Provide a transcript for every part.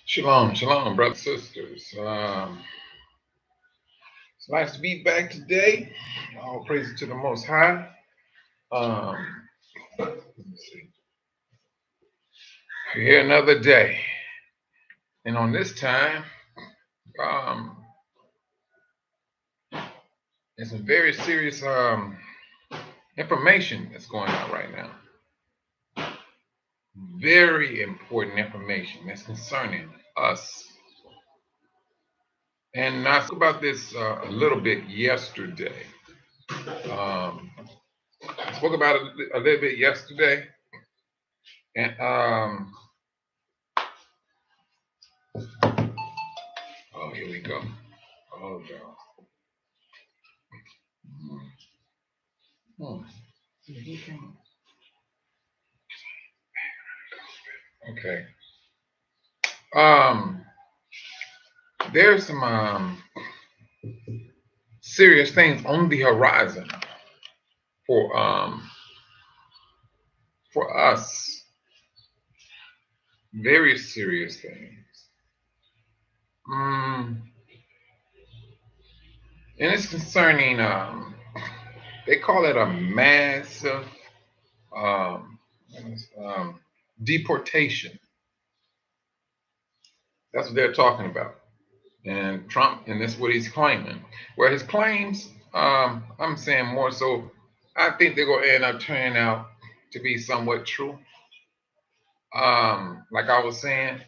Shalom, shalom, brothers and sisters. It's nice to be back today. All praise to the Most High. Um, let me see. Here another day, and on this time, um, there's some very serious information that's going on right now. Very important information that's concerning us. And I spoke about this a little bit yesterday. I spoke about it a little bit yesterday, and oh, here we go. Oh, God. Hmm. Okay. Um, there's some serious things on the horizon for us. Very serious things. And it's concerning they call it a massive um, um, deportation. That's what they're talking about. And Trump, and that's what he's claiming. Well, his claims, I'm saying more so, I think they're going to end up turning out to be somewhat true. Like I was saying,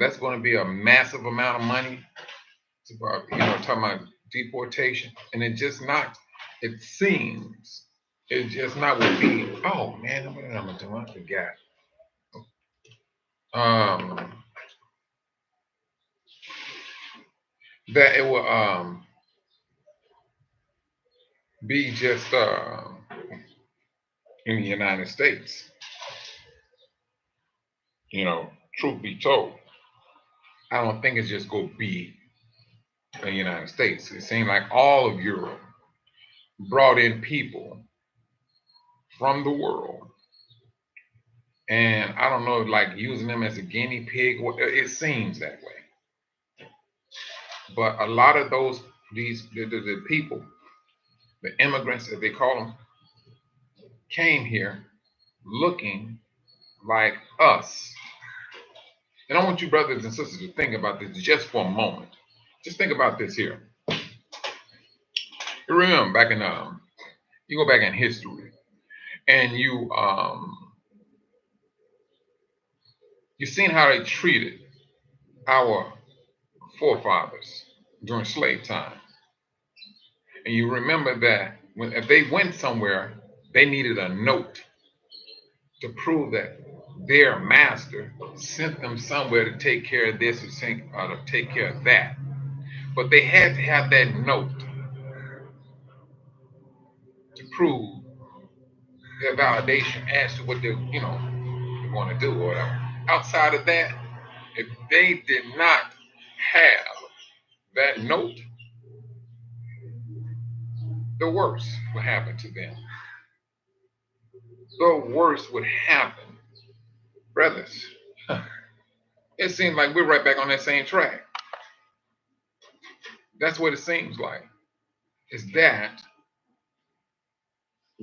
that's going to be a massive amount of money. To, talking about deportation, and it just not. It seems it just not would be. Oh man, what am I doing? I forgot. Um, that it will be just in the United States. Truth be told, I don't think it's just going to be the United States. It seems like all of Europe brought in people from the world, and I don't know, like using them as a guinea pig. It seems that way. But a lot of the people, the immigrants as they call them, came here looking like us. And I want you brothers and sisters to think about this just for a moment. Just think about this here. You remember back in you go back in history, and you seen how they treated our forefathers during slave time. And you remember that if they went somewhere, they needed a note to prove that their master sent them somewhere to take care of this or to take care of that. But they had to have that note to prove their validation as to what they're going to do or whatever. Outside of that, if they did not have that note, the worst would happen to them. The worst would happen. Brothers, it seems like we're right back on that same track. That's what it seems like. Is that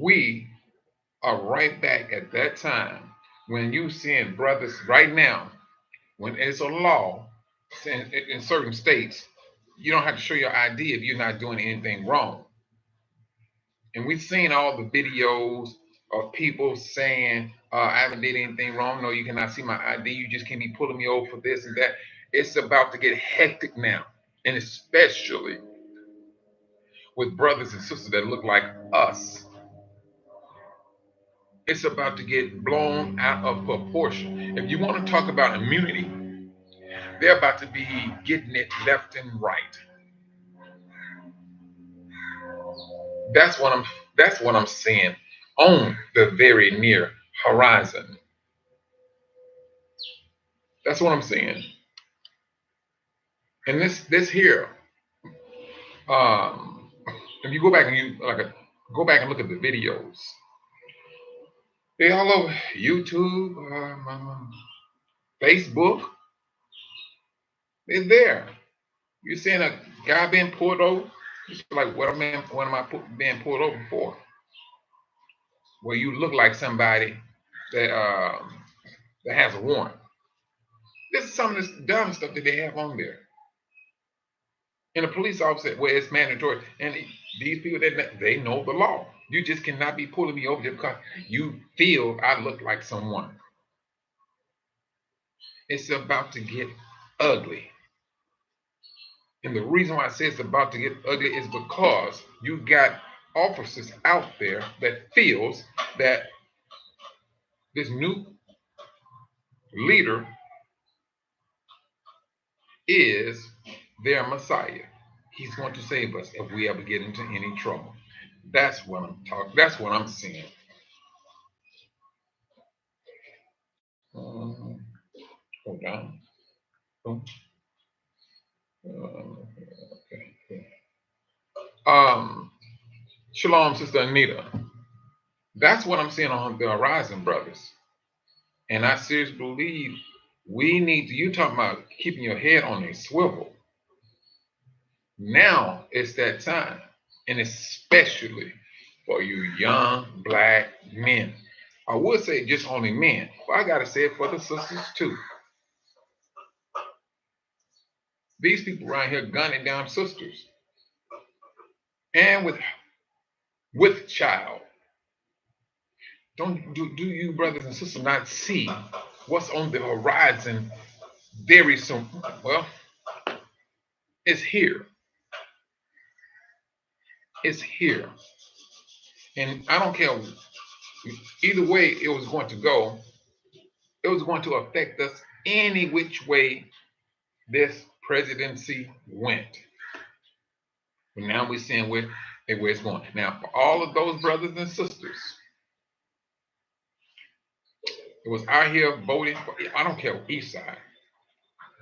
we are right back at that time when you seeing brothers right now, when it's a law in certain states, you don't have to show your ID if you're not doing anything wrong. And we've seen all the videos of people saying, I haven't did anything wrong. No, you cannot see my ID. You just can't be pulling me over for this and that. It's about to get hectic now. And especially with brothers and sisters that look like us. It's about to get blown out of proportion. If you want to talk about immunity, they're about to be getting it left and right. That's what I'm seeing on the very near horizon. That's what I'm seeing. And this here, if you go back and go back and look at the videos, They all over YouTube, Facebook. They're there. You're seeing a guy being pulled over. It's like, what am I being pulled over for? Well, you look like somebody that that has a warrant. This is some of this dumb stuff that they have on there. And the police officer, well, it's mandatory. And these people, they know the law. You just cannot be pulling me over just because you feel I look like someone. It's about to get ugly. And the reason why I say it's about to get ugly is because you got officers out there that feels that this new leader is their Messiah. He's going to save us if we ever get into any trouble. That's what I'm talking. That's what I'm seeing. Hold on. Oh, okay. Shalom, Sister Anita. That's what I'm seeing on the horizon, brothers. And I seriously believe we need to. You talking about keeping your head on a swivel. Now it's that time, and especially for you young black men. I would say just only men, but I gotta say it for the sisters too. These people around here gunning down sisters, and with child. Don't do you brothers and sisters not see what's on the horizon very soon? Well, it's here. It's here, and I don't care either way it was going to go. It was going to affect us any which way this presidency went. But now we're seeing where it's going. Now, for all of those brothers and sisters, it was out here voting for, I don't care each side.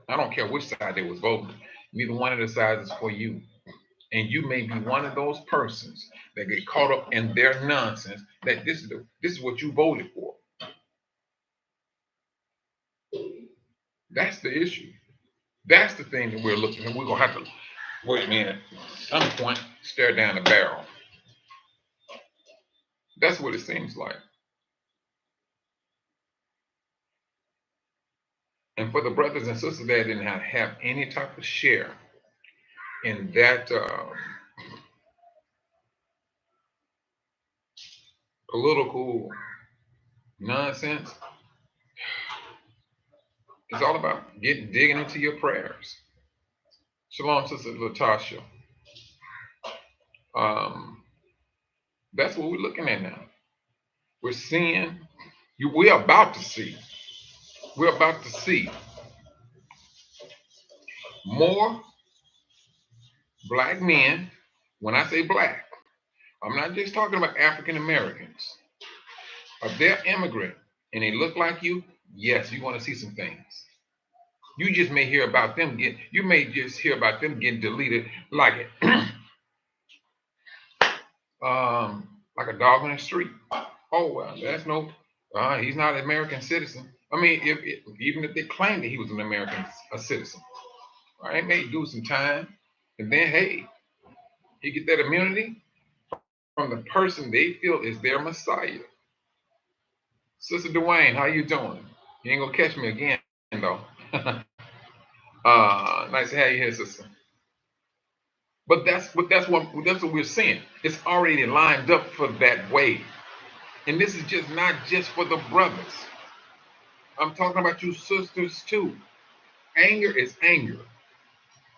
I don't care which side they was voting. Neither one of the sides is for you. And you may be one of those persons that get caught up in their nonsense that this is what you voted for. That's the issue. That's the thing that we're looking at. We're gonna have to wait a minute. At some point, stare down the barrel. That's what it seems like. And for the brothers and sisters that did not have any type of share in that political nonsense, it's all about digging into your prayers. Shalom, Sister Latasha. Um, that's what we're looking at now. We're seeing, we're about to see, we're about to see more black men. When I say black, I'm not just talking about African Americans. If they're immigrant and they look like you, yes, you want to see some things. You just may hear about them getting deleted like it, like a dog on the street. Oh well, that's no, he's not an American citizen. I mean, even if they claim that he was an American citizen, right? May do some time, and then hey, he get that immunity from the person they feel is their Messiah. Sister Dwayne, how you doing? You ain't gonna catch me again though. Nice to have you here, sister. But that's what we're seeing. It's already lined up for that way. And this is just not just for the brothers. I'm talking about you sisters too. Anger is anger.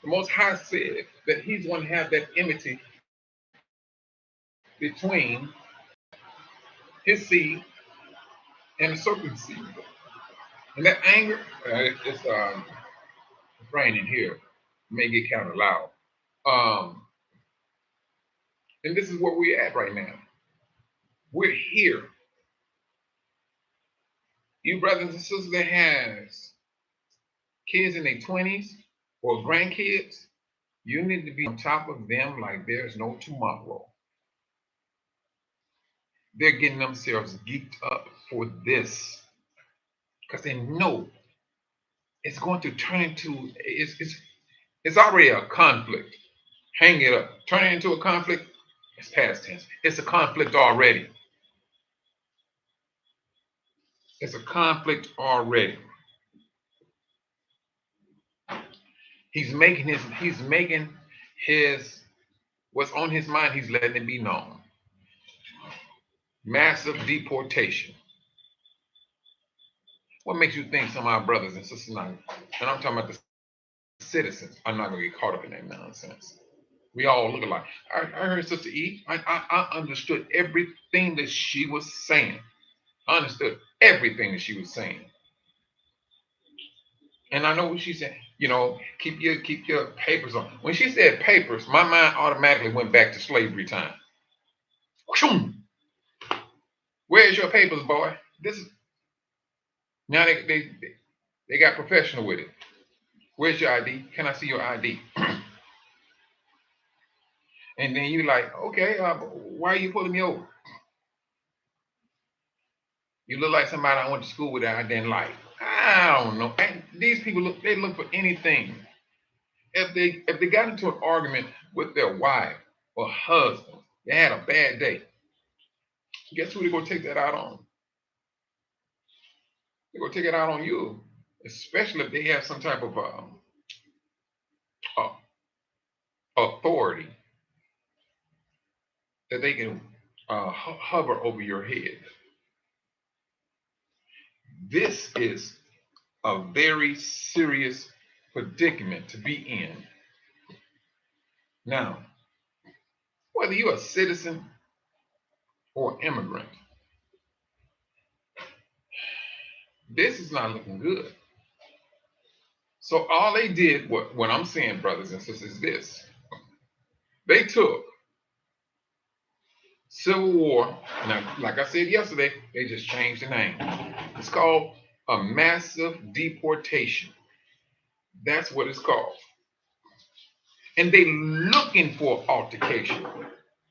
The Most High said that He's going to have that enmity between His seed and the serpent's seed. And that anger, it's raining here. It may get kind of loud. And this is where we're at right now. We're here. You brothers and sisters that has kids in their 20s or grandkids, you need to be on top of them like there's no tomorrow. They're getting themselves geeked up for this because they know it's going to turn into it's already a conflict. Hang it up. Turn it into a conflict. It's past tense. It's a conflict already. It's a conflict already. He's making his what's on his mind, he's letting it be known. Massive deportation. What makes you think some of our brothers and sisters not, and I'm talking about the citizens, are not going to get caught up in that nonsense? We all look alike. I heard Sister E. I understood everything that she was saying. I understood everything that she was saying. And I know what she said. Keep your papers on. When she said papers, my mind automatically went back to slavery time. Where's your papers, boy? This is now they got professional with it. Where's your ID? Can I see your ID? And then you like, okay, why are you pulling me over? You look like somebody I went to school with that I didn't like. I don't know. And these people look for anything. If they got into an argument with their wife or husband, they had a bad day. Guess who they're gonna take that out on? They're gonna take it out on you, especially if they have some type of uh, authority that they can hover over your head. This is a very serious predicament to be in. Now, whether you're a citizen or immigrant, this is not looking good. So all they did, what I'm saying, brothers and sisters, is this. They took Civil War, now, like I said yesterday, they just changed the name. It's called a massive deportation. That's what it's called. And they looking for altercation.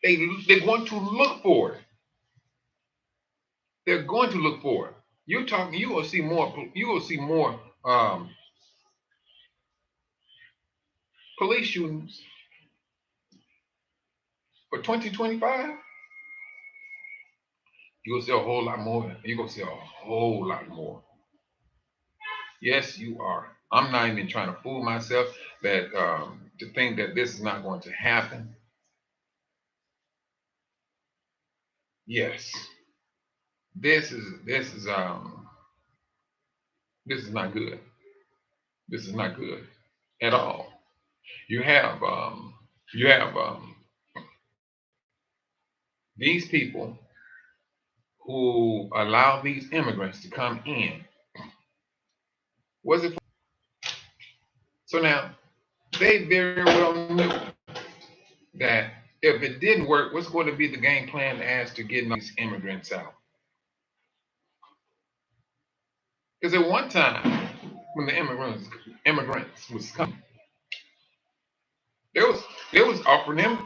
They're going to look for it. They're going to look for it. You will see more. You will see more police shootings for 2025. You'll see a whole lot more. You're gonna see a whole lot more. Yes, you are. I'm not even trying to fool myself that to think that this is not going to happen. Yes, this is not good. This is not good at all. You have you have these people who allow these immigrants to come in. Was it? So now they very well knew that if it didn't work, what's going to be the game plan as to getting these immigrants out? Because at one time, when the immigrants was coming, there was offering them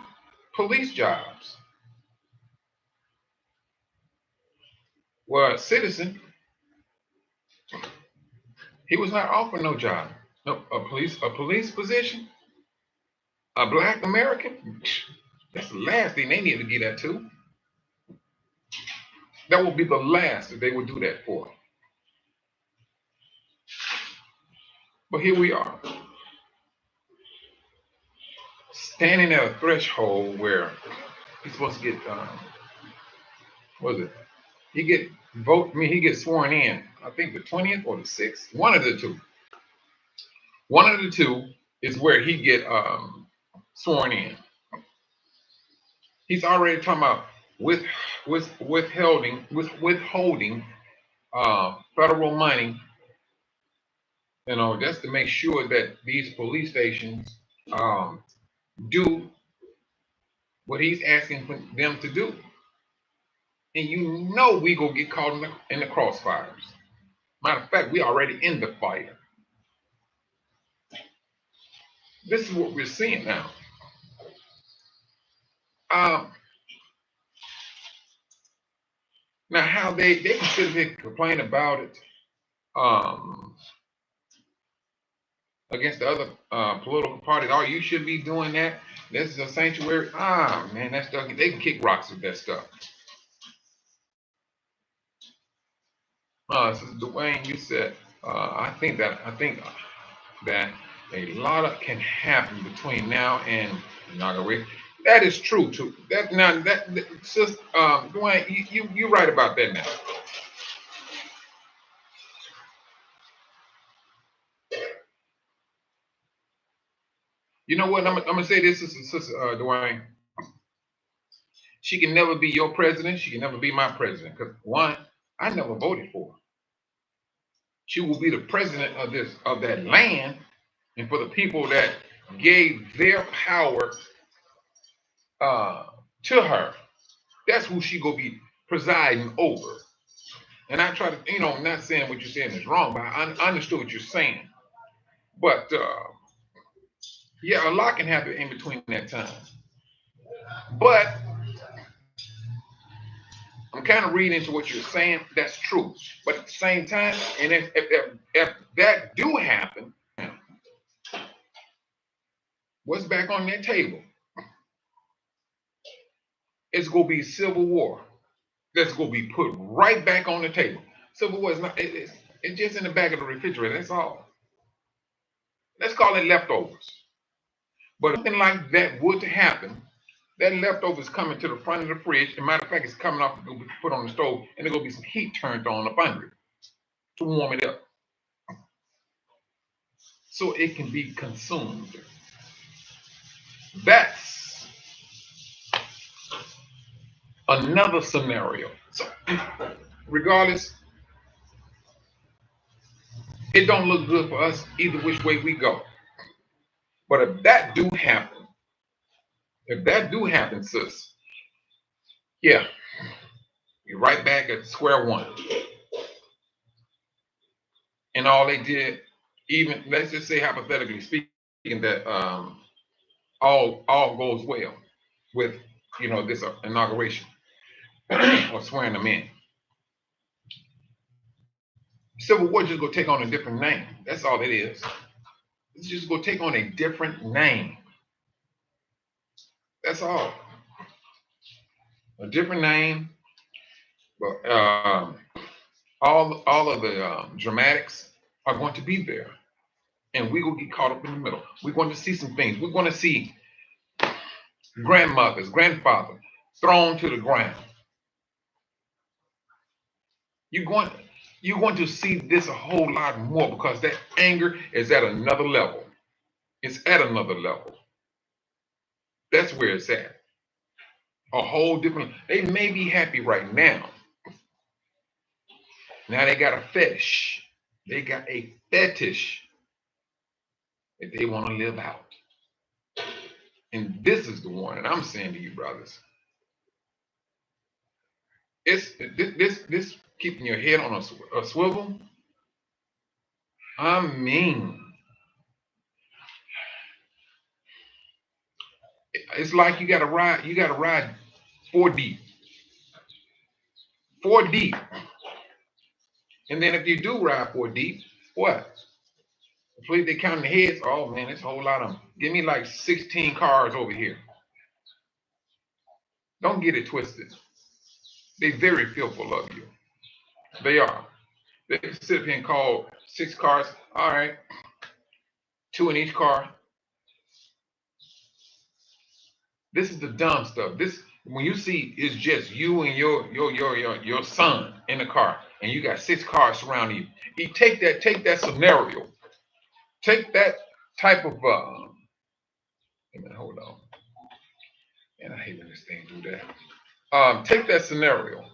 police jobs. Well, a citizen, he was not offered no job. No, a police position, a black American. That's the last thing they need to get that to. That would be the last that they would do that for. But here we are, standing at a threshold where he's supposed to get, what is it? He get vote. I mean, he gets sworn in. I think the 20th or the 6th. One of the two. One of the two is where he get sworn in. He's already talking about withholding federal money. Just to make sure that these police stations um, do what he's asking for them to do. And we gonna get caught in the crossfires. Matter of fact, we already in the fire. This is what we're seeing now. Um, Now, how they can sit here and complain about it um, against the other political parties. Oh, you should be doing that. This is a sanctuary. Ah, man, that stuff. They can kick rocks with that stuff. Sister Dwayne, you said. I think that a lot of can happen between now and inauguration. That is true too. That now that Sister Dwayne, you right about that now. You know what? I'm gonna say this, Sister Dwayne. She can never be your president. She can never be my president. Because one, I never voted for her. She will be the president of that land, and for the people that gave their power uh, to her, that's who she gonna be presiding over. And I try to, I'm not saying what you're saying is wrong, but I understood what you're saying. But yeah, a lot can happen in between that time. But I'm kind of reading into what you're saying. That's true. But at the same time, and if that do happen, what's back on that table? It's gonna be civil war. That's gonna be put right back on the table. Civil war is not. It's just in the back of the refrigerator. That's all. Let's call it leftovers. But if something like that would to happen, that leftovers coming to the front of the fridge. As a matter of fact, it's coming off to be put on the stove, and there's gonna be some heat turned on up under it to warm it up, so it can be consumed. That's another scenario. So, regardless, it don't look good for us either which way we go. But if that do happen, sis, yeah, you're right back at square one. And all they did, even let's just say hypothetically speaking, that all goes well with this inauguration or swearing them in. Civil War just gonna take on a different name. That's all it is. It's just gonna take on a different name. That's all. A different name, but all of the dramatics are going to be there, and we will get caught up in the middle. We're going to see some things. We're going to see grandmothers, grandfathers thrown to the ground. You're going you're going to see this a whole lot more because that anger is at another level. It's at another level. That's where it's at. A whole different. They may be happy right now. Now they got a fetish. They got a fetish that they want to live out. And this is the one, and I'm saying to you, brothers, it's this keeping your head on a swivel. I mean, it's like you got to ride. You got to ride 4 deep, 4 deep, and then if you do ride 4 deep, what? Hopefully they counting the heads. Oh man, it's a whole lot of them. Give me like 16 cars over here. Don't get it twisted. They're very fearful of you. They are. They sit up here and call 6 cars. All right, 2 in each car. This is the dumb stuff. This when you see it's just you and your son in the car, and you got 6 cars surrounding you. Take that scenario. Take that type of wait a minute, hold on. And I hate when this thing do that. Take that scenario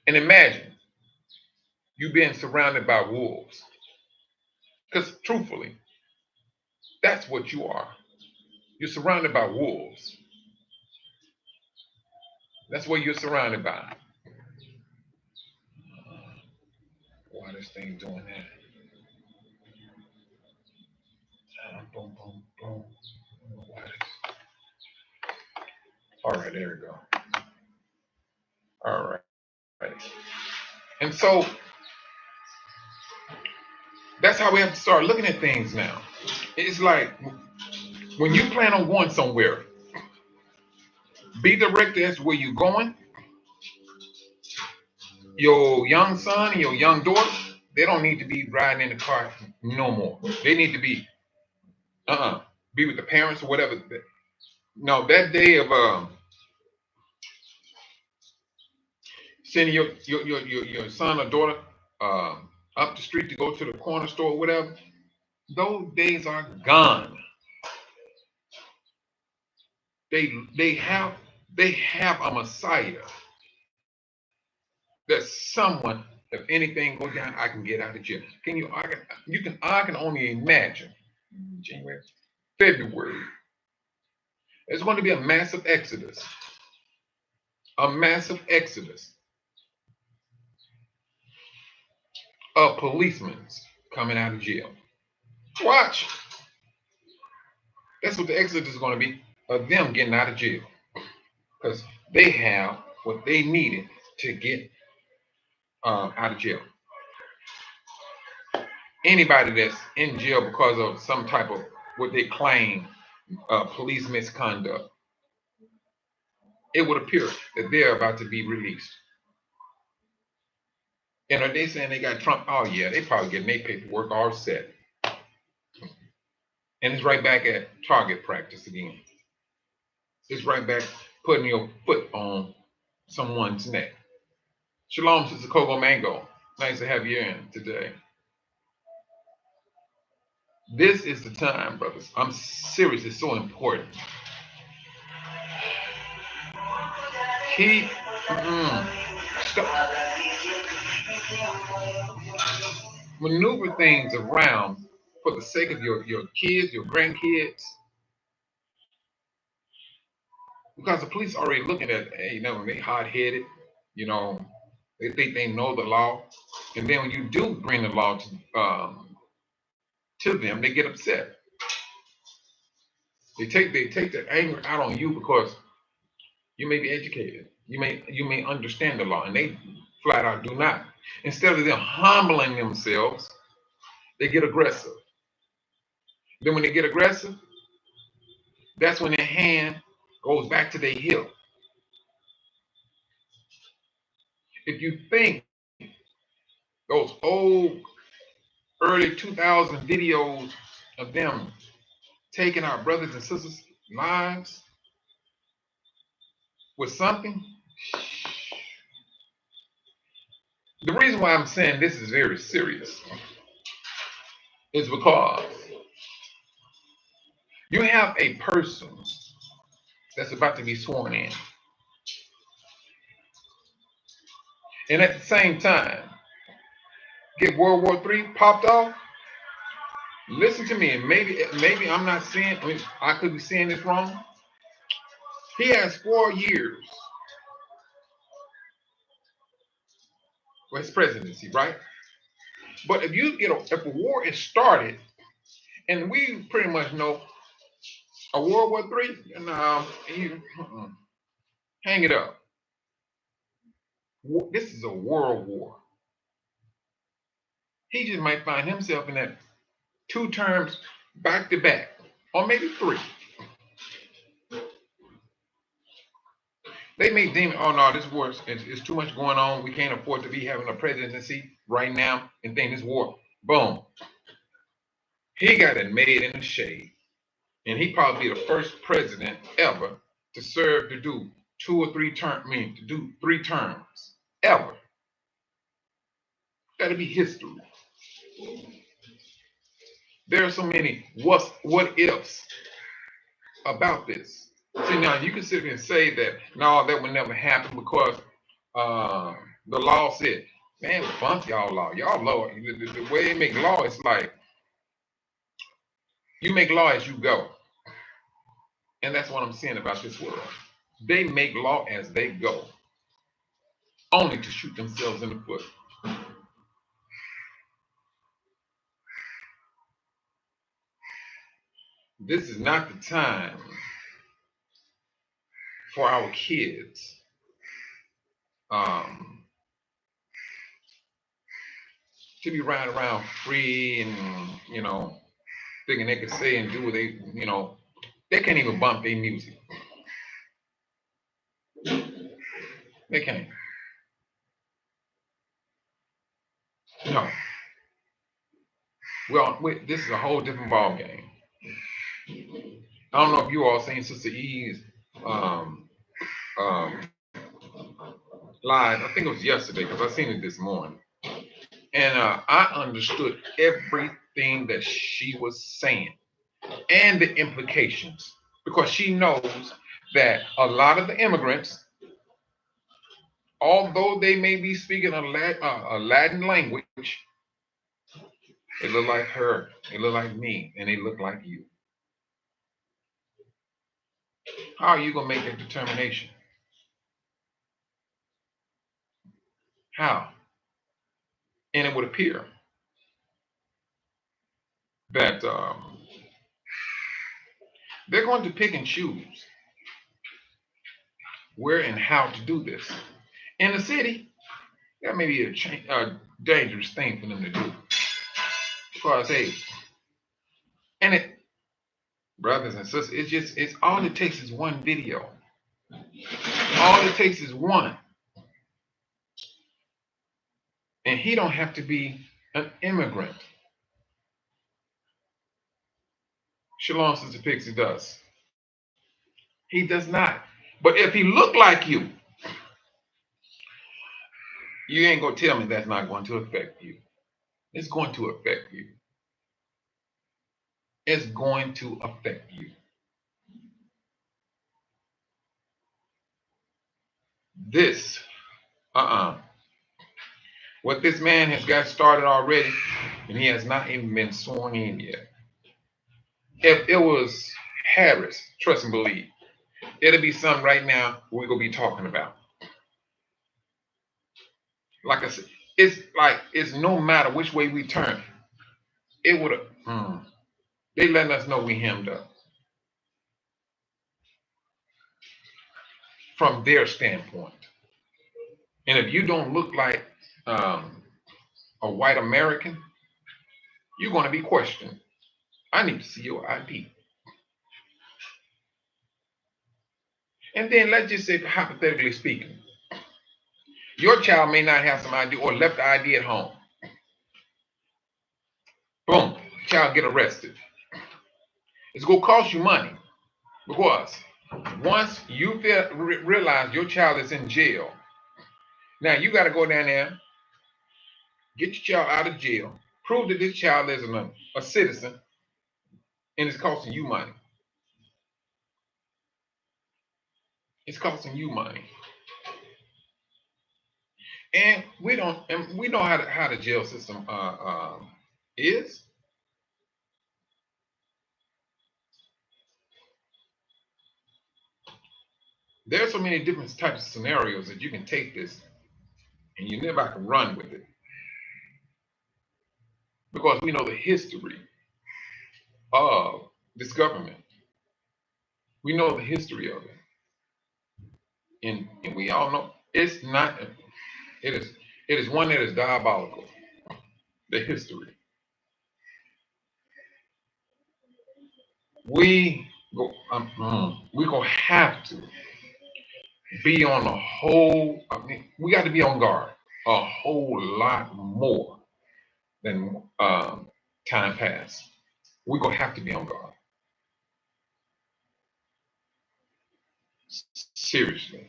and imagine you being surrounded by wolves. Because truthfully, that's what you are. You're surrounded by wolves. That's what you're surrounded by. Why this thing doing that? Boom, boom, boom. Why this? All right, there we go. And so that's how we have to start looking at things now. It's like when you plan on going somewhere, be directed as to where you're going. Your young son and your young daughter, they don't need to be riding in the car no more. They need to be be with the parents or whatever. No, that day of sending your son or daughter up the street to go to the corner store or whatever, those days are gone. They have a Messiah, that someone, if anything goes down, I can get out of jail. I can only imagine January, February. There's going to be a massive exodus. A massive exodus of policemen coming out of jail. Watch. That's what the exodus is going to be, of them getting out of jail. Because they have what they needed to get out of jail. Anybody that's in jail because of some type of what they claim police misconduct, it would appear that they're about to be released. And are they saying they got Trump? Oh yeah, they probably getting their paperwork all set. And it's right back at target practice again. It's right back putting your foot on someone's neck. Shalom, Sister Kogo Mango. Nice to have you in today. This is the time, brothers. I'm serious. It's so important. Keep maneuver things around for the sake of your kids, your grandkids. Because the police are already looking at, hey, they hot-headed, they think they know the law. And then when you do bring the law to them, they get upset. They take the anger out on you because you may be educated. You may understand the law, and they flat out do not. Instead of them humbling themselves, they get aggressive. Then when they get aggressive, that's when their hand goes back to their hip. If you think those old early 2000 videos of them taking our brothers and sisters' lives was something, the reason why I'm saying this is very serious is because you have a person that's about to be sworn in. And at the same time, get World War III popped off. Listen to me, and maybe I'm not seeing, I could be seeing this wrong. He has 4 years for his presidency, right? But if a war is started, and we pretty much know a World War III, hang it up. This is a world war. He just might find himself in that 2 terms back to back, or maybe 3. They may deem, oh no, this war is too much going on. We can't afford to be having a presidency right now and think this war, boom. He got it made in the shade. And he probably be the first president ever to serve to do 2 or 3 terms, to do 3 terms, ever. That'll be history. There are so many what ifs about this. See, now you can sit here and say that, no, that would never happen because the law said, man, bump y'all law. Y'all law, the way they make law, it's like, you make law as you go. And that's what I'm saying about this world. They make law as they go, only to shoot themselves in the foot. This is not the time for our kids to be riding around free and, thinking they could say and do what they can't even bump their music. They can't. No. Well, this is a whole different ball game. I don't know if you all seen Sister E's um, um, live. I think it was yesterday because I seen it this morning, and I understood everything that she was saying and the implications because she knows that a lot of the immigrants, although they may be speaking a Latin language, they look like her, they look like me, and they look like you. How are you gonna make that determination? How? And it would appear that they're going to pick and choose where and how to do this. In the city, that may be a dangerous thing for them to do. Because hey, and it, brothers and sisters, it's all it takes is one video. All it takes is one, and he don't have to be an immigrant. Shalom, Sister Pixie does. He does not. But if he look like you ain't gonna tell me that's not going to affect you. It's going to affect you. It's going to affect you. This, what this man has got started already, and he has not even been sworn in yet. If it was Harris, trust and believe, it'll be something right now we're gonna be talking about. Like I said, it's no matter which way we turn, it would have. They letting us know we hemmed up from their standpoint. And if you don't look like a white American, you're going to be questioned. I need to see your ID. And then let's just say, hypothetically speaking, your child may not have some ID or left the ID at home. Boom, child get arrested. It's going to cost you money because once you realize your child is in jail, now you got to go down there, get your child out of jail, prove that this child is a citizen, and it's costing you money. It's costing you money. And we know how the jail system is. There are so many different types of scenarios that you can take this and you never can run with it. Because we know the history of this government. We know the history of it. And we all know it's not, it is one that is diabolical. The history. We gonna have to be on a whole, we got to be on guard a whole lot more than time past. We're going to have to be on guard. Seriously.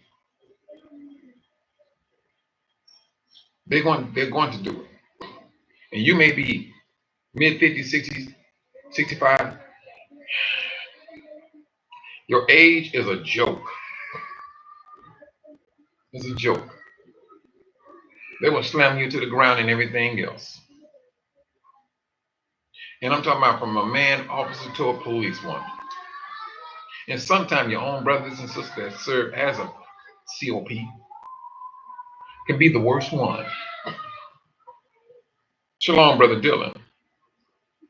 They're going to do it. And you may be mid 50s, 60s, 65. Your age is a joke. It's a joke. They will slam you to the ground and everything else. And I'm talking about from a man officer to a policewoman. And sometimes your own brothers and sisters that serve as a COP can be the worst one. Shalom, Brother Dylan.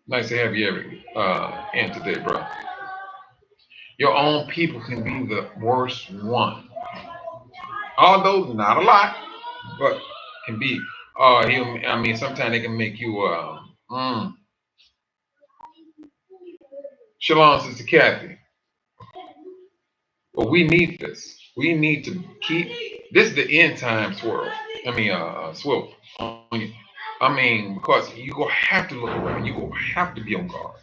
Nice to have you in today, bro. Your own people can be the worst one. Although not a lot, but can be I mean, sometimes they can make you. Shalom, Sister Kathy. But we need this. We need to keep. This is the end times world. I mean, Swivel. I mean, because you gonna have to look around. You gonna have to be on guard.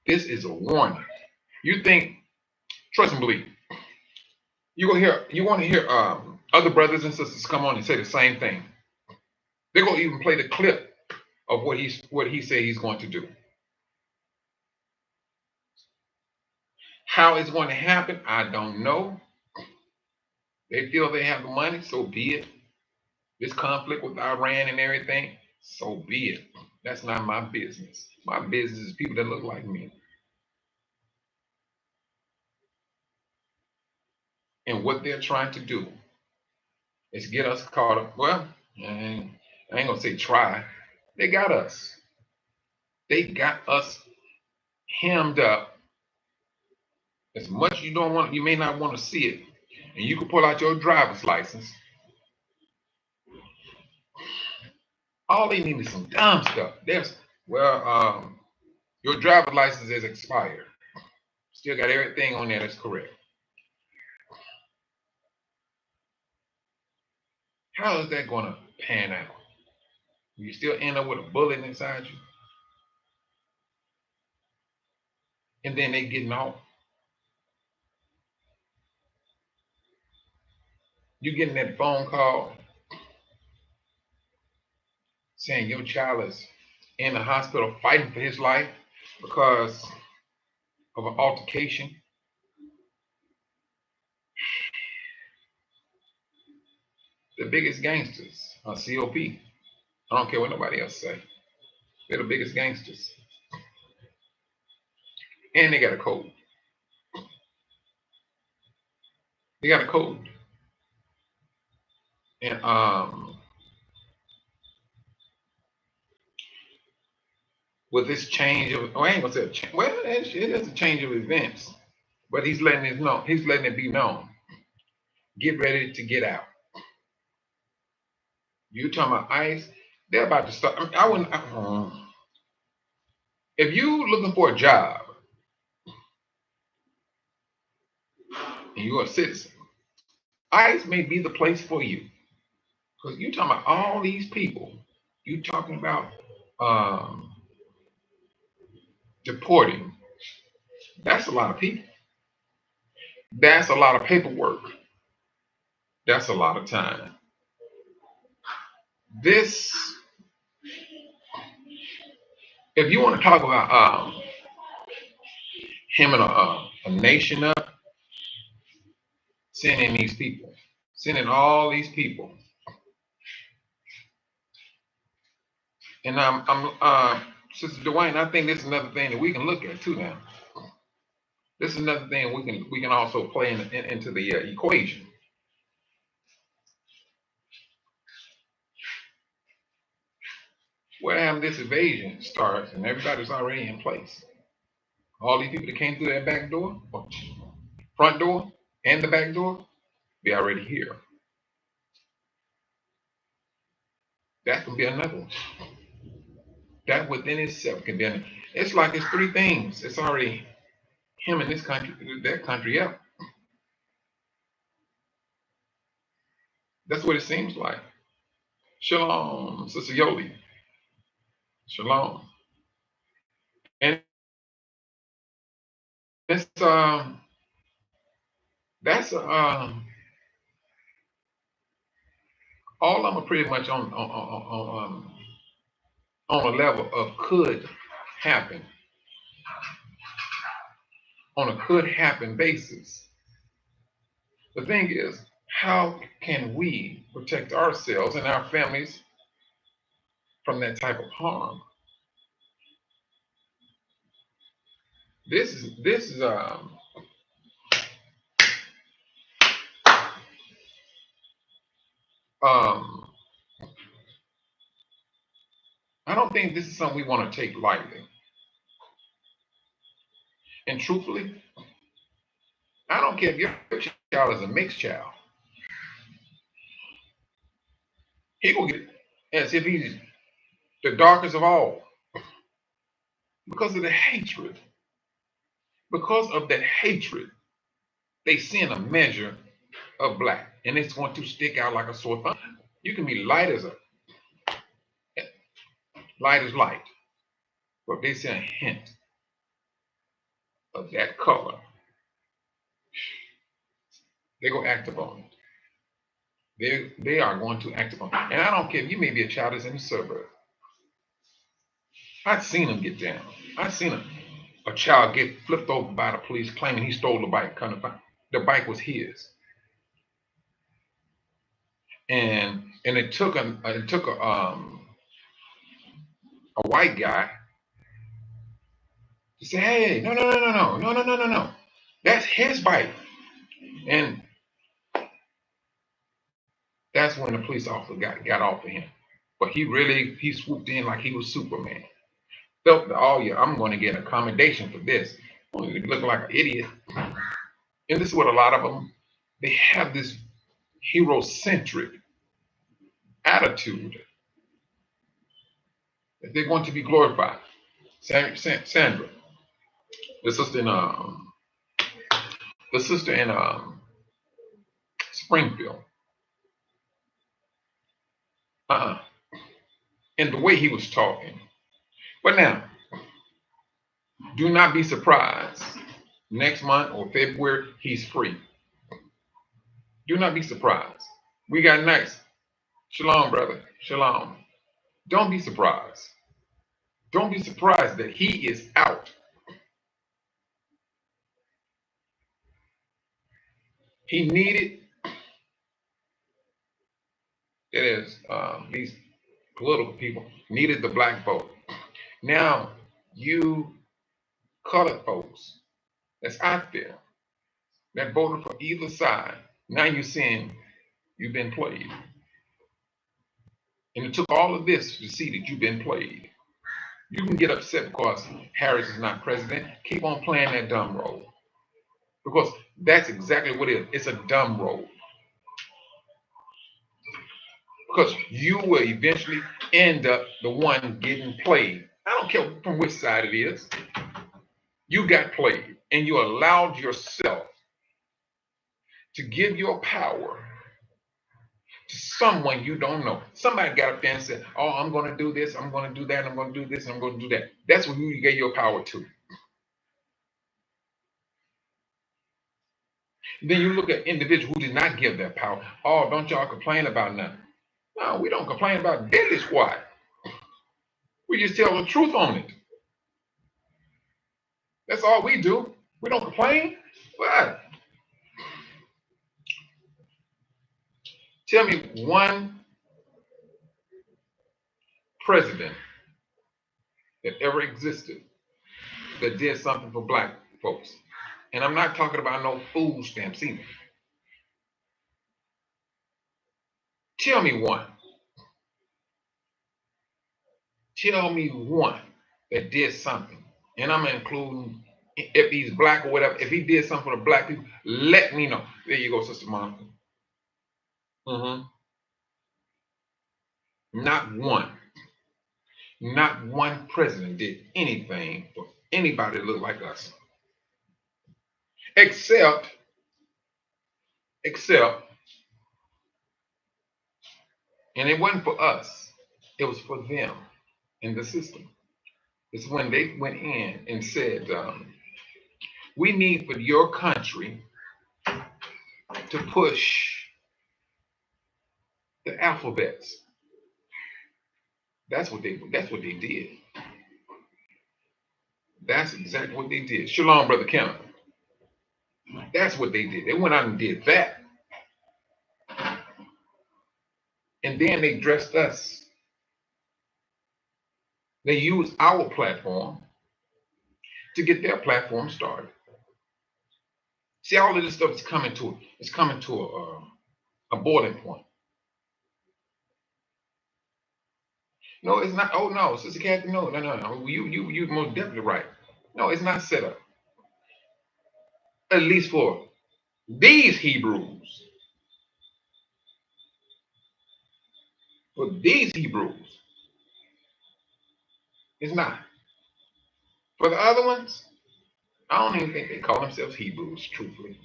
This is a warning. You think? Trust and believe. You gonna hear. You want to hear other brothers and sisters come on and say the same thing. They're gonna even play the clip of what he said he's going to do. How it's going to happen, I don't know. They feel they have the money, so be it. This conflict with Iran and everything, so be it. That's not my business. My business is people that look like me. And what they're trying to do is get us caught up. Well, I ain't gonna say try. They got us. They got us hemmed up. As much you don't want, you may not want to see it. And you can pull out your driver's license. All they need is some dumb stuff. Your driver's license is expired. Still got everything on there that's correct. How is that going to pan out? You still end up with a bullet inside you, and then they getting off. You getting that phone call saying your child is in the hospital fighting for his life because of an altercation. The biggest gangsters are COP. I don't care what nobody else say. They're the biggest gangsters, and they got a code. They got a code, and with this change of, I ain't gonna say a change. Well, it is a change of events, but he's letting it know. He's letting it be known. Get ready to get out. You talking about ICE? They're about to start. I wouldn't. If you looking for a job and you're a citizen, ICE may be the place for you because you talking about all these people. You talking about um, deporting. That's a lot of people. That's a lot of paperwork. That's a lot of time. This, if you want to talk about him and a nation up, sending these people, sending all these people, and Sister Dwayne, I think this is another thing that we can look at too now. This is another thing we can also play into the equation. What happened? This invasion starts, and everybody's already in place. All these people that came through that back door, front door, and the back door, they already here. That can be another one. That within itself can be. It's like it's three things. It's already him in this country, that country, yeah. That's what it seems like. Shalom, Sister Yoli. Shalom. And it's that's all of them are pretty much on a level of could happen, on a could happen basis. The thing is, how can we protect ourselves and our families from that type of harm? This is um I don't think this is something we want to take lightly. And truthfully, I don't care if your child is a mixed child. He gonna get it as if he's the darkest of all because of the hatred. Because of that hatred, they send a measure of black, and it's going to stick out like a sore thumb. You can be light as light, but if they see a hint of that color, they go act upon it. They are going to act upon it. And I don't care if you may be a child that's in the suburb. I've seen them get down. I've seen a child get flipped over by the police claiming he stole the bike. The bike was his. And it took a white guy to say, hey, no. That's his bike. And that's when the police officer got off of him. But he swooped in like he was Superman. Felt that, oh yeah, I'm going to get an accommodation for this. You look like an idiot. And this is what a lot of them, they have this hero-centric attitude that they want to be glorified. Sandra, the sister in Springfield. And the way he was talking. But now, do not be surprised. Next month or February, he's free. Do not be surprised. We got next. Shalom, brother. Shalom. Don't be surprised. Don't be surprised that he is out. He needed, it is, these political people needed the black vote. Now, you colored folks that's out there that voted for either side, now you're saying you've been played. And it took all of this to see that you've been played. You can get upset because Harris is not president. Keep on playing that dumb role. Because that's exactly what it is. It's a dumb role. Because you will eventually end up the one getting played. I don't care from which side it is. You got played and you allowed yourself to give your power to someone you don't know. Somebody got up there and said, oh, I'm going to do this, I'm going to do that, I'm going to do this, I'm going to do that. That's who you gave your power to. Then you look at individuals who did not give their power. Oh, don't y'all complain about nothing. No, we don't complain about deadly squad. We just tell the truth on it. That's all we do. We don't complain. What? Tell me one president that ever existed that did something for black folks. And I'm not talking about no food stamps either. Tell me one. Tell me one that did something. And I'm including if he's black or whatever. If he did something for the black people, let me know. There you go, Sister Monica. Not one. Not one president did anything for anybody that looked like us. Except, and it wasn't for us, it was for them in the system. It's when they went in and said, we need for your country to push the alphabets. That's what they did. That's exactly what they did. Shalom, Brother Kenneth. That's what they did. They went out and did that. And then they dressed us. They used our platform to get their platform started. See, all of this stuff is coming to a boiling point. No, it's not. Oh no, Sister Kathy, no. You most definitely right. No, it's not set up. At least for these Hebrews. For these Hebrews, it's not. For the other ones, I don't even think they call themselves Hebrews, truthfully.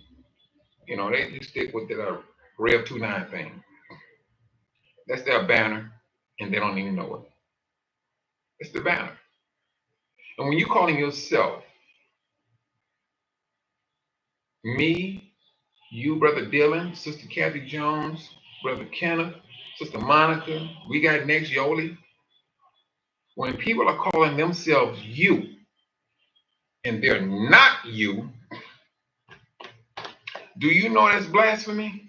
You know, they just stick with their Rev 2:9 thing. That's their banner, and they don't even know it. It's the banner. And when you're calling yourself me, you, Brother Dylan, Sister Kathy Jones, Brother Kenneth, Sister Monica, we got next Yoli. When people are calling themselves you and they're not you, do you know that's blasphemy?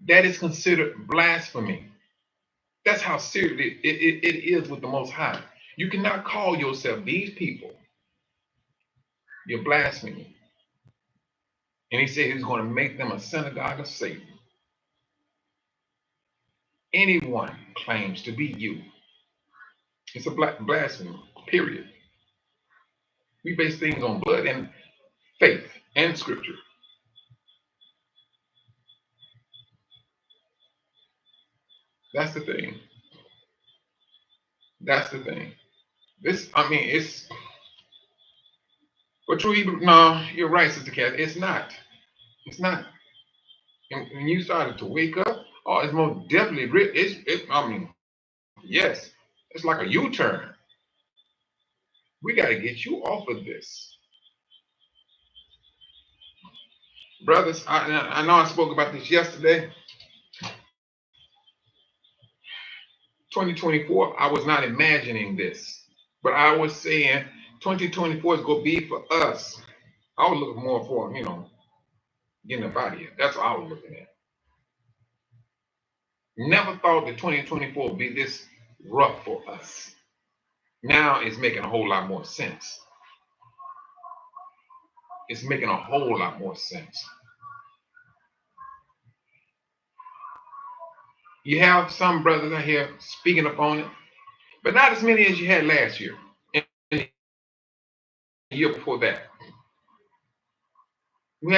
That is considered blasphemy. That's how serious it is with the Most High. You cannot call yourself these people. You're blaspheming. And he said he's going to make them a synagogue of Satan. Anyone claims to be you. It's a blasphemy, period. We base things on blood and faith and scripture. That's the thing. That's the thing. It's but true Hebrew. No, you're right, Sister Cat. It's not. It's not. And when you started to wake up, oh, it's most definitely yes, it's like a U-turn. We got to get you off of this, brothers. I know I spoke about this yesterday. 2024, I was not imagining this, but I was saying 2024 is going to be for us. I was looking more for, getting up out of here. That's what I was looking at. Never thought that 2024 would be this rough for us. Now it's making a whole lot more sense. It's making a whole lot more sense. You have some brothers out here speaking up on it, but not as many as you had last year and the year before that. We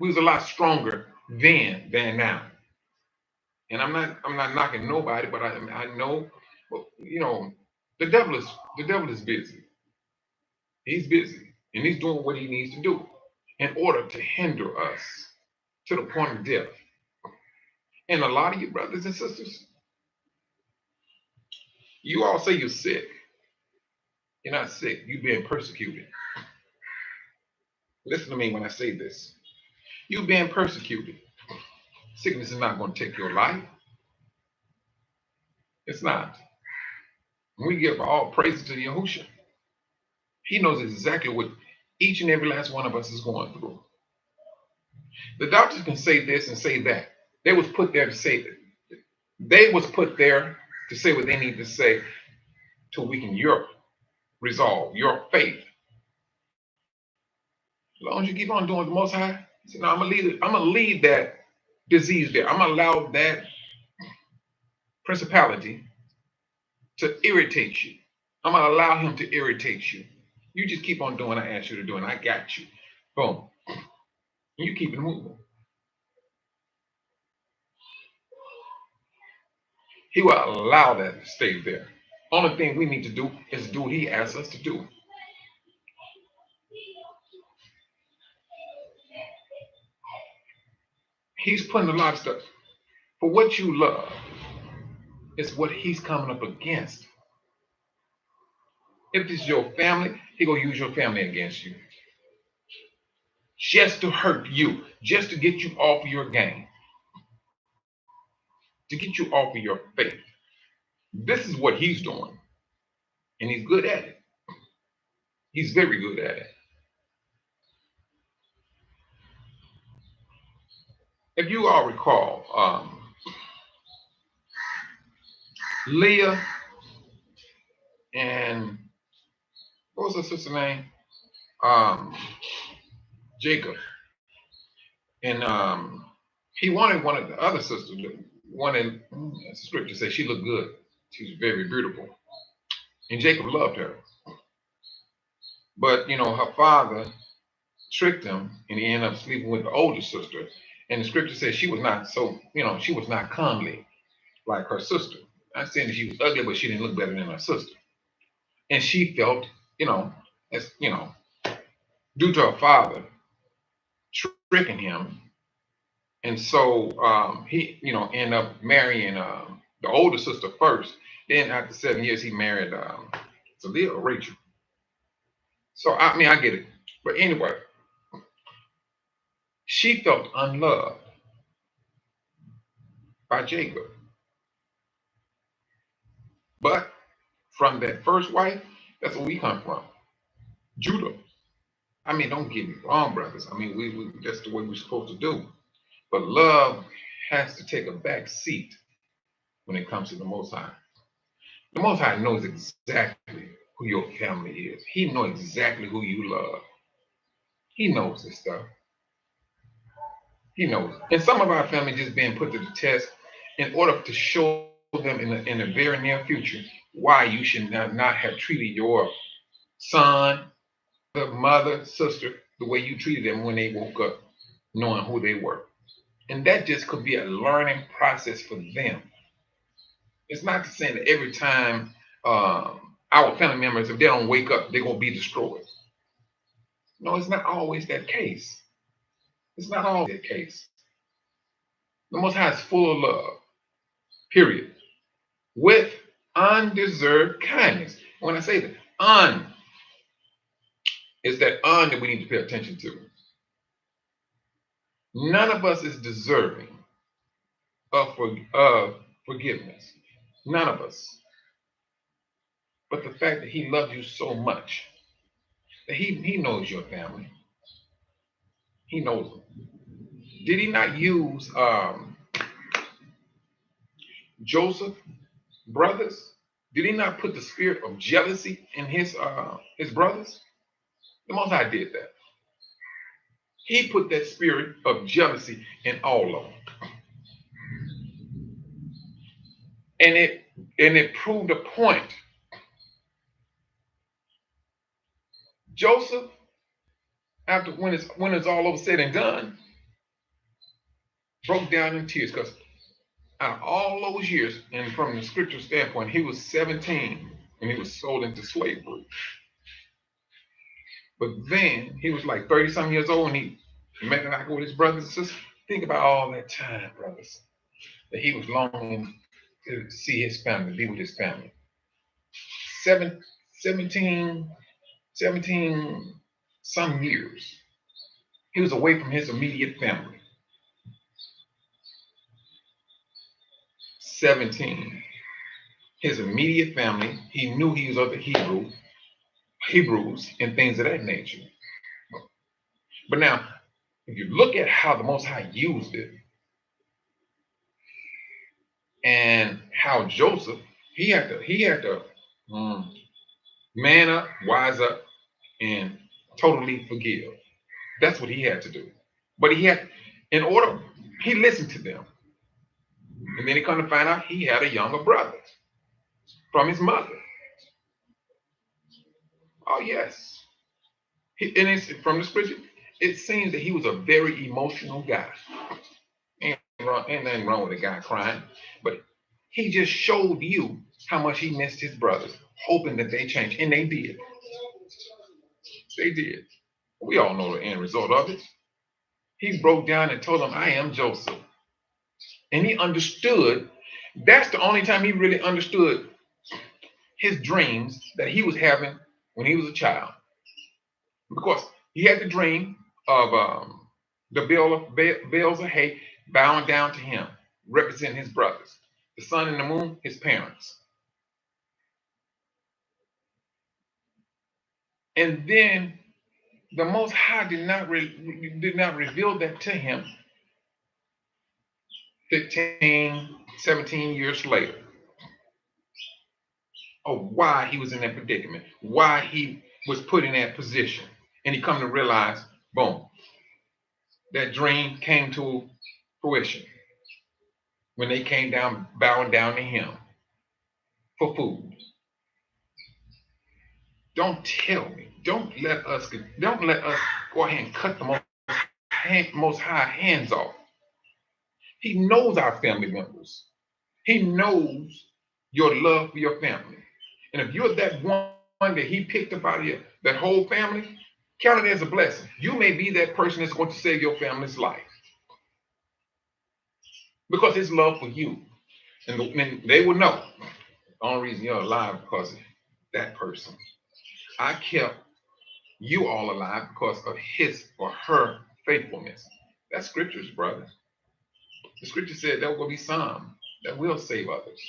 was a lot stronger then than now. And I'm not knocking nobody, but I know, the devil is busy. He's busy, and he's doing what he needs to do in order to hinder us to the point of death. And a lot of you brothers and sisters, you all say you're sick. You're not sick. You're being persecuted. Listen to me when I say this. You're being persecuted. Sickness is not going to take your life. It's not. We give all praise to Yahushua. He knows exactly what each and every last one of us is going through. The doctors can say this and say that. They was put there to say that. They was put there to say what they need to say to weaken your resolve, your faith. As long as you keep on doing the Most High, say, no, I'm gonna leave that disease there. I'm gonna allow that principality to irritate you. I'm gonna allow him to irritate you. You just keep on doing what I asked you to do, and I got you. Boom. And you keep it moving. He will allow that to stay there. Only thing we need to do is do what he asks us to do. He's putting a lot of stuff. For what you love is what he's coming up against. If it's your family, he gonna use your family against you. Just to hurt you, just to get you off of your game, to get you off of your faith. This is what he's doing. And he's good at it. He's very good at it. If you all recall, Leah and what was her sister's name? Jacob. And he wanted one of the other sisters, wanted, as the scripture says, she looked good. She was very beautiful. And Jacob loved her. But, her father tricked him and he ended up sleeping with the older sister. And the scripture says she was not so, she was not comely like her sister. I'm saying that she was ugly, but she didn't look better than her sister. And she felt, as due to her father tricking him. And so he, ended up marrying the older sister first. Then after 7 years, he married Leah or Rachel. So I mean, I get it. But anyway, she felt unloved by Jacob. But from that first wife, that's where we come from. Judah. I mean, don't get me wrong, brothers. I mean, we that's the way we're supposed to do. But love has to take a back seat when it comes to the Most High. The Most High knows exactly who your family is. He knows exactly who you love. He knows this stuff. He knows. And some of our family just being put to the test in order to show them in the very near future why you should not have treated your son, the mother, sister, the way you treated them when they woke up, knowing who they were. And that just could be a learning process for them. It's not to say that every time our family members, if they don't wake up, they're going to be destroyed. No, it's not always that case. It's not always that case. The Most High is full of love, period, with undeserved kindness. When I say that, it's that that we need to pay attention to. None of us is deserving of forgiveness. None of us. But the fact that he loves you so much, that he knows your family. He knows them. Did he not use Joseph brothers? Did he not put the spirit of jealousy in his brothers? The Most High did that. He put that spirit of jealousy in all of them. And it proved a point. Joseph, after when it's all over said and done, broke down in tears because out of all those years, and from the scripture standpoint, he was 17 when he was sold into slavery. But then he was like 30-some years old and he met back with his brothers and sisters. Think about all that time, brothers, that he was longing to see his family, be with his family. 17 some years. He was away from his immediate family. 17. His immediate family, he knew he was of the Hebrews and things of that nature. But now, if you look at how the Most High used it, and how Joseph, he had to man up, wise up, and totally forgive. That's what he had to do. But he listened to them. And then he come to find out he had a younger brother from his mother. Oh, yes. And it's from the scripture, it seems that he was a very emotional guy. Ain't nothing wrong with a guy crying, but he just showed you how much he missed his brothers, hoping that they changed. And they did. They did. We all know the end result of it. He broke down and told them, I am Joseph. And he understood. That's the only time he really understood his dreams that he was having when he was a child. Because he had the dream of the bales of hay bowing down to him, representing his brothers. The sun and the moon, his parents. And then the Most High did not reveal that to him 15, 17 years later. Of why he was in that predicament, why he was put in that position. And he come to realize, boom, that dream came to fruition when they came down, bowing down to him for food. Don't tell me. Don't let us go ahead and cut the most high hands off He knows our family members. He knows your love for your family. And if you're that one that he picked up out of that whole family, count it as a blessing. You may be that person that's going to save your family's life because his love for you. And they will know the only reason you're alive because of that person. I kept you all alive because of his or her faithfulness. That's scriptures, brother. The scripture said there will be some that will save others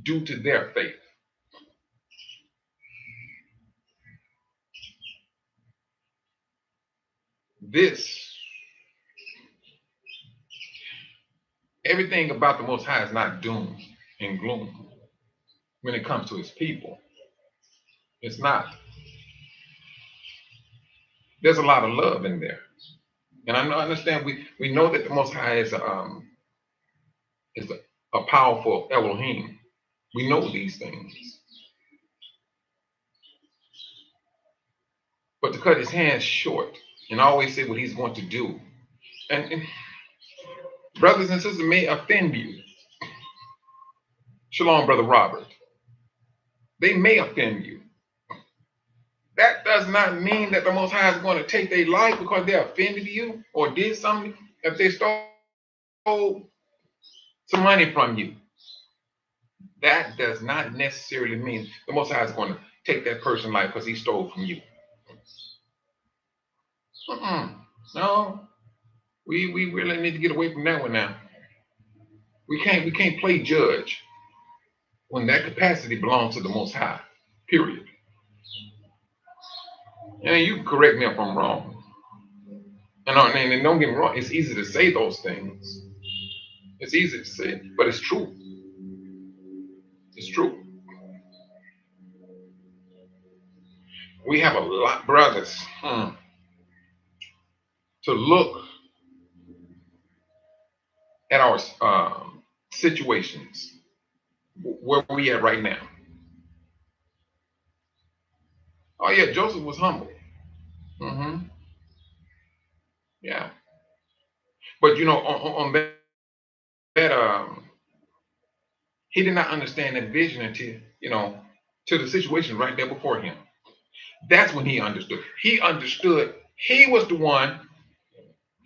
due to their faith. This, everything about the Most High is not doom and gloom when it comes to his people. It's not. There's a lot of love in there. And I understand we know that the Most High is a powerful Elohim. We know these things. But to cut his hands short and always say what he's going to do, and brothers and sisters may offend you. Shalom, Brother Robert. They may offend you. That does not mean that the Most High is going to take their life because they offended you or did something. If they stole some money from you, that does not necessarily mean the Most High is going to take that person's life because he stole from you. No, we really need to get away from that one now. We can't play judge when that capacity belongs to the Most High. Period. And you can correct me if I'm wrong. And don't get me wrong, it's easy to say those things. It's easy to say, but it's true. It's true. We have a lot, brothers, to look at our situations, where we at right now. Oh yeah, Joseph was humble. Yeah, but on that he did not understand that vision until to the situation right there before him. That's when he understood. He understood he was the one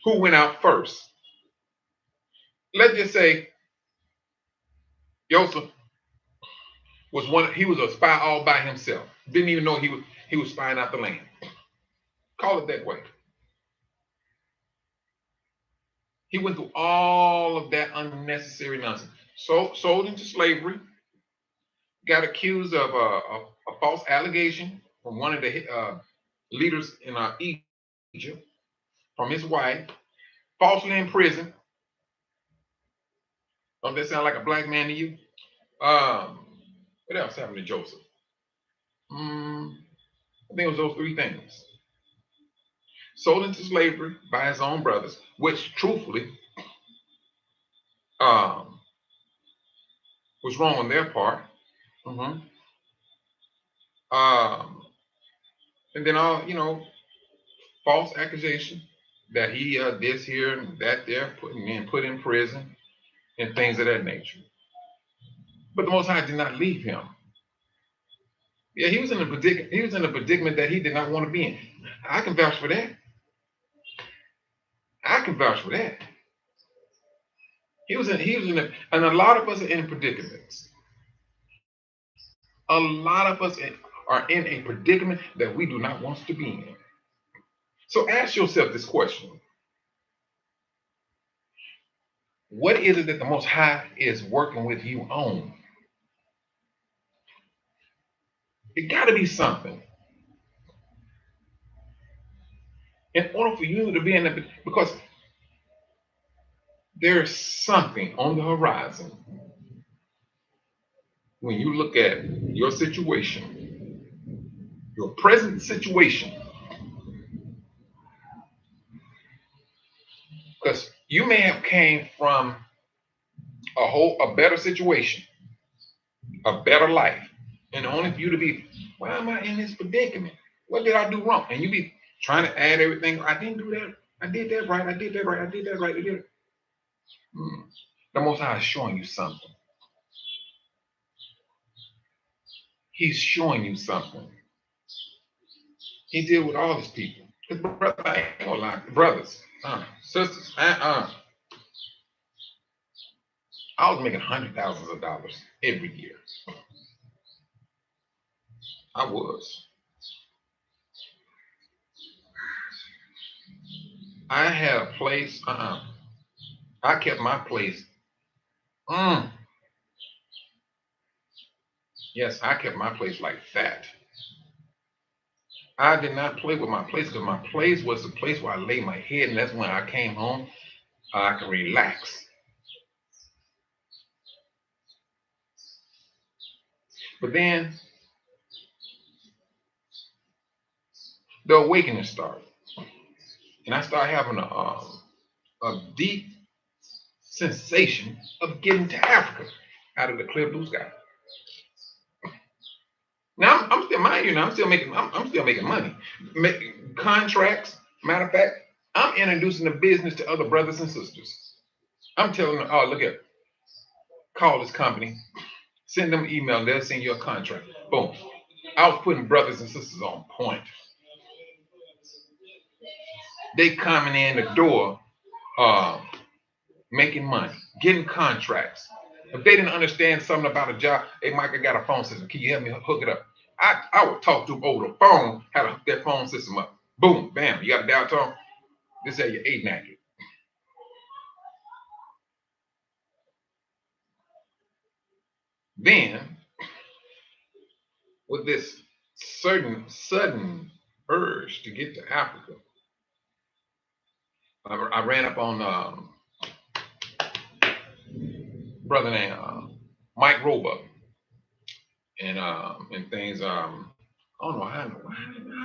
who went out first. Let's just say Joseph was one. He was a spy all by himself. Didn't even know he was spying out the land. Call it that way. He went through all of that unnecessary nonsense. So sold into slavery. Got accused of a false allegation from one of the leaders in Egypt, from his wife. Falsely in prison. Don't that sound like a black man to you? What else happened to Joseph? I think it was those three things. Sold into slavery by his own brothers, which truthfully was wrong on their part. And then false accusation that he this here and that there, put in prison and things of that nature. But the Most High did not leave him. Yeah, he was in a predicament. He was in a predicament that he did not want to be in. I can vouch for that. I can vouch for that. He was in and a lot of us are in predicaments. A lot of us are in a predicament that we do not want to be in. So ask yourself this question. What is it that the Most High is working with you on? It got to be something. In order for you to be in the, because there's something on the horizon when you look at your situation, your present situation, because you may have came from a better situation, a better life, and only for you to be, why am I in this predicament? What did I do wrong? And you be trying to add everything. I didn't do that. I did that right. I did that right. I did that right. I did it. The Most High is showing you something. He's showing you something. He did with all his people. His brother, I ain't gonna lie, brothers, sisters, I was making $100,000s every year. I was. I had a place. I kept my place. Yes, I kept my place like that. I did not play with my place because my place was the place where I lay my head, and that's when I came home. I can relax. But then the awakening started, and I started having a deep sensation of getting to Africa out of the clear blue sky. Now I'm still, mind you, now I'm still making money, making contracts. Matter of fact, I'm introducing the business to other brothers and sisters. I'm telling them, oh, look at, call this company, send them an email, they'll send you a contract. Boom. I was putting brothers and sisters on point. They coming in the door, making money, getting contracts. If they didn't understand something about a job, hey, Mike, I got a phone system. Can you help me hook it up? I would talk to them over the phone, how to hook that phone system up. Boom, bam, you got a dial tone. This is your 8 Then, with this certain sudden urge to get to Africa, I ran up on brother named Mike Roebuck and things. I don't know how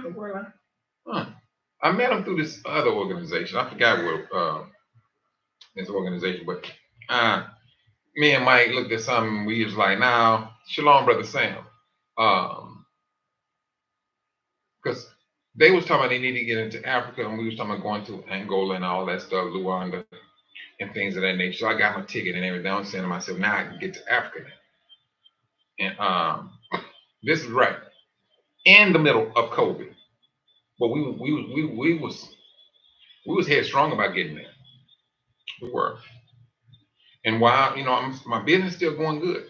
the world. I met him through this other organization. I forgot what this organization, but me and Mike looked at something. We was like, "Now, Shalom, brother Sam," because they was talking about they need to get into Africa, and we was talking about going to Angola and all that stuff, Luanda and things of that nature. So I got my ticket and everything. I'm saying to myself, now I can get to Africa. And this is right in the middle of COVID, but we was headstrong about getting there. We were. And while my business still going good,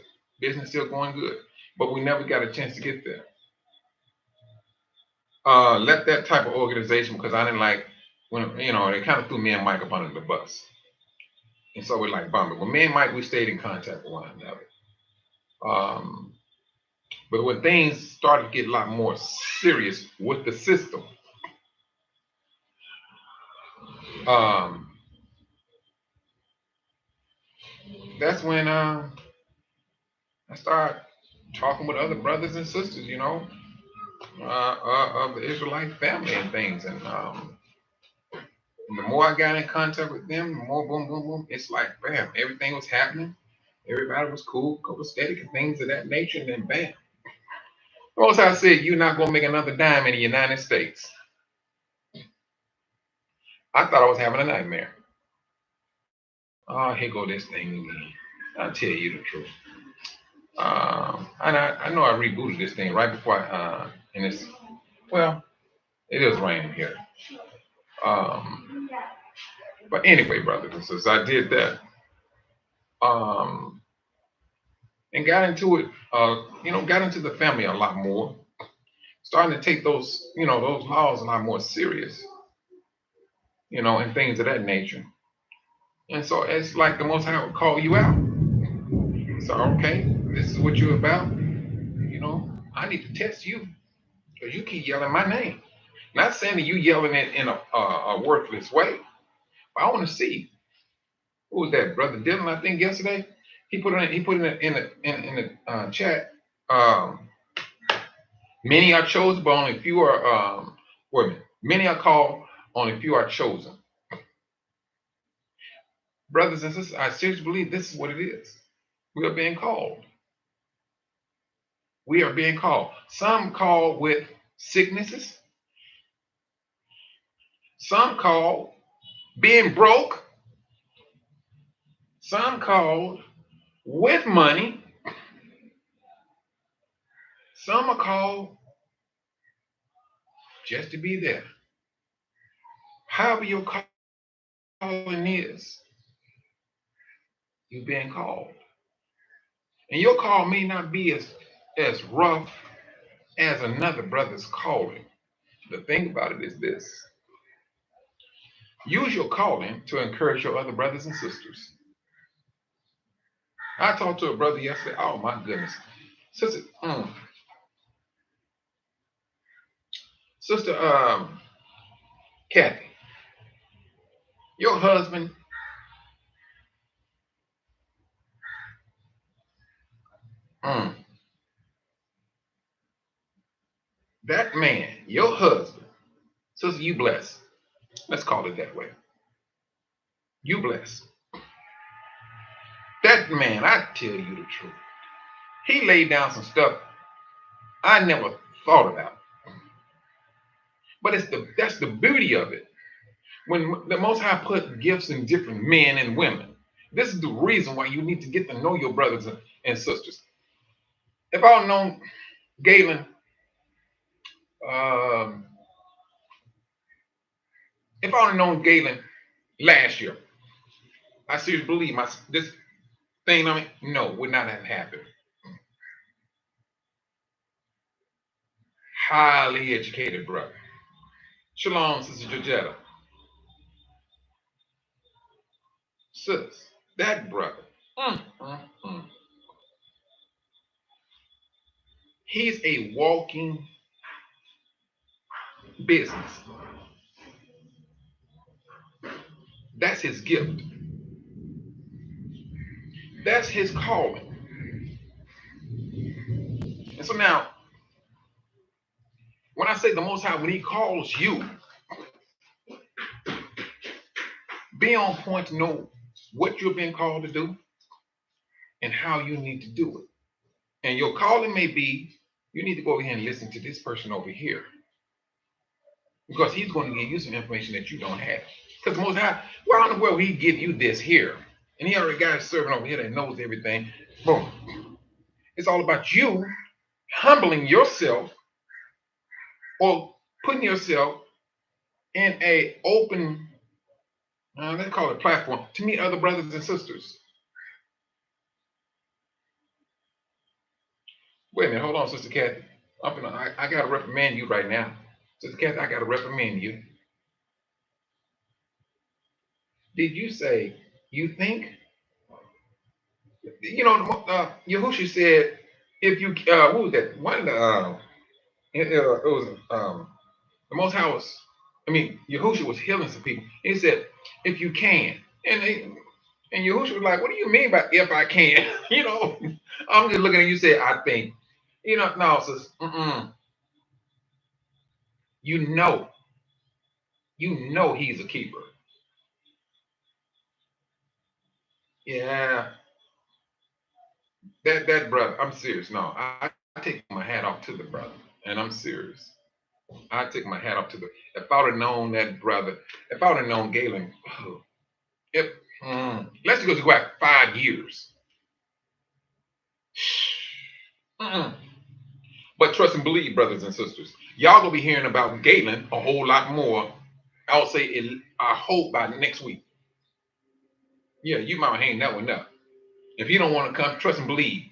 but we never got a chance to get there. Left that type of organization because I didn't like when they kind of threw me and Mike up under the bus, and so we're like bummed. But me and Mike, we stayed in contact with one another. But when things started to get a lot more serious with the system, that's when I started talking with other brothers and sisters, of the Israelite family and things. And the more I got in contact with them, the more boom, boom, boom. It's like, bam, everything was happening. Everybody was cool, copacetic, and things of that nature. And then, bam. Most I said, you're not going to make another dime in the United States. I thought I was having a nightmare. Oh, here go this thing again. I'll tell you the truth. And I know I rebooted this thing right before and it's, well, it is raining here. But anyway, brothers and sisters, I did that. And got into it, got into the family a lot more. Starting to take those laws a lot more serious, and things of that nature. And so it's like the Most High would call you out. So, okay, this is what you're about. I need to test you because you keep yelling my name. Not saying that you yelling it in a worthless way, but I want to see. Who was that, Brother Dylan? I think yesterday he put it in the chat. Many are chosen, but only few are. Many are called, only few are chosen. Brothers and sisters, I seriously believe this is what it is. We are being called. We are being called. Some called with sicknesses. Some called being broke. Some called with money. Some are called just to be there. However your calling is, you've been called. And your call may not be as rough as another brother's calling. The thing about it is this: use your calling to encourage your other brothers and sisters. I talked to a brother yesterday. Oh my goodness, sister, sister, Kathy, your husband, mm, that man, your husband, sister, you blessed. Let's call it that way. You blessed. That man, I tell you the truth. He laid down some stuff I never thought about. But that's the beauty of it. When the Most High put gifts in different men and women, this is the reason why you need to get to know your brothers and sisters. If I'd known Galen, um, if I'd known Galen last year, I seriously believe this thing. I mean, no, would not have happened. Highly educated brother. Shalom, Sister Georgetta. Sis, that brother. Mm, mm, mm. He's a walking business. That's his gift. That's his calling. And so now, when I say the Most High, when He calls you, be on point to know what you're being called to do and how you need to do it. And your calling may be, you need to go ahead and listen to this person over here because he's going to give you some information that you don't have. Because Most High, where in the world will He give you this here? And He already got a servant over here that knows everything. Boom. It's all about you humbling yourself or putting yourself in a open, let's call it platform, to meet other brothers and sisters. Wait a minute, hold on, Sister Kathy. I got to reprimand you right now. Sister Kathy, I got to reprimand you. Did you say you think? You know, Yahushua said, if you, who was that? One of the, it was, the Most High was, Yahushua was healing some people. He said, if you can. And Yahushua was like, what do you mean by if I can? I'm just looking at you, say, I think. No, sis, you know He's a keeper. Yeah, that brother, I'm serious. No, I take my hat off to the brother, and I'm serious. I take my hat off to the. If I would have known that brother, if I would have known Galen, if let's go back 5 years. But trust and believe, brothers and sisters, y'all gonna be hearing about Galen a whole lot more. I'll say I hope by next week. Yeah, you might hang that one up. If you don't want to come, trust and believe.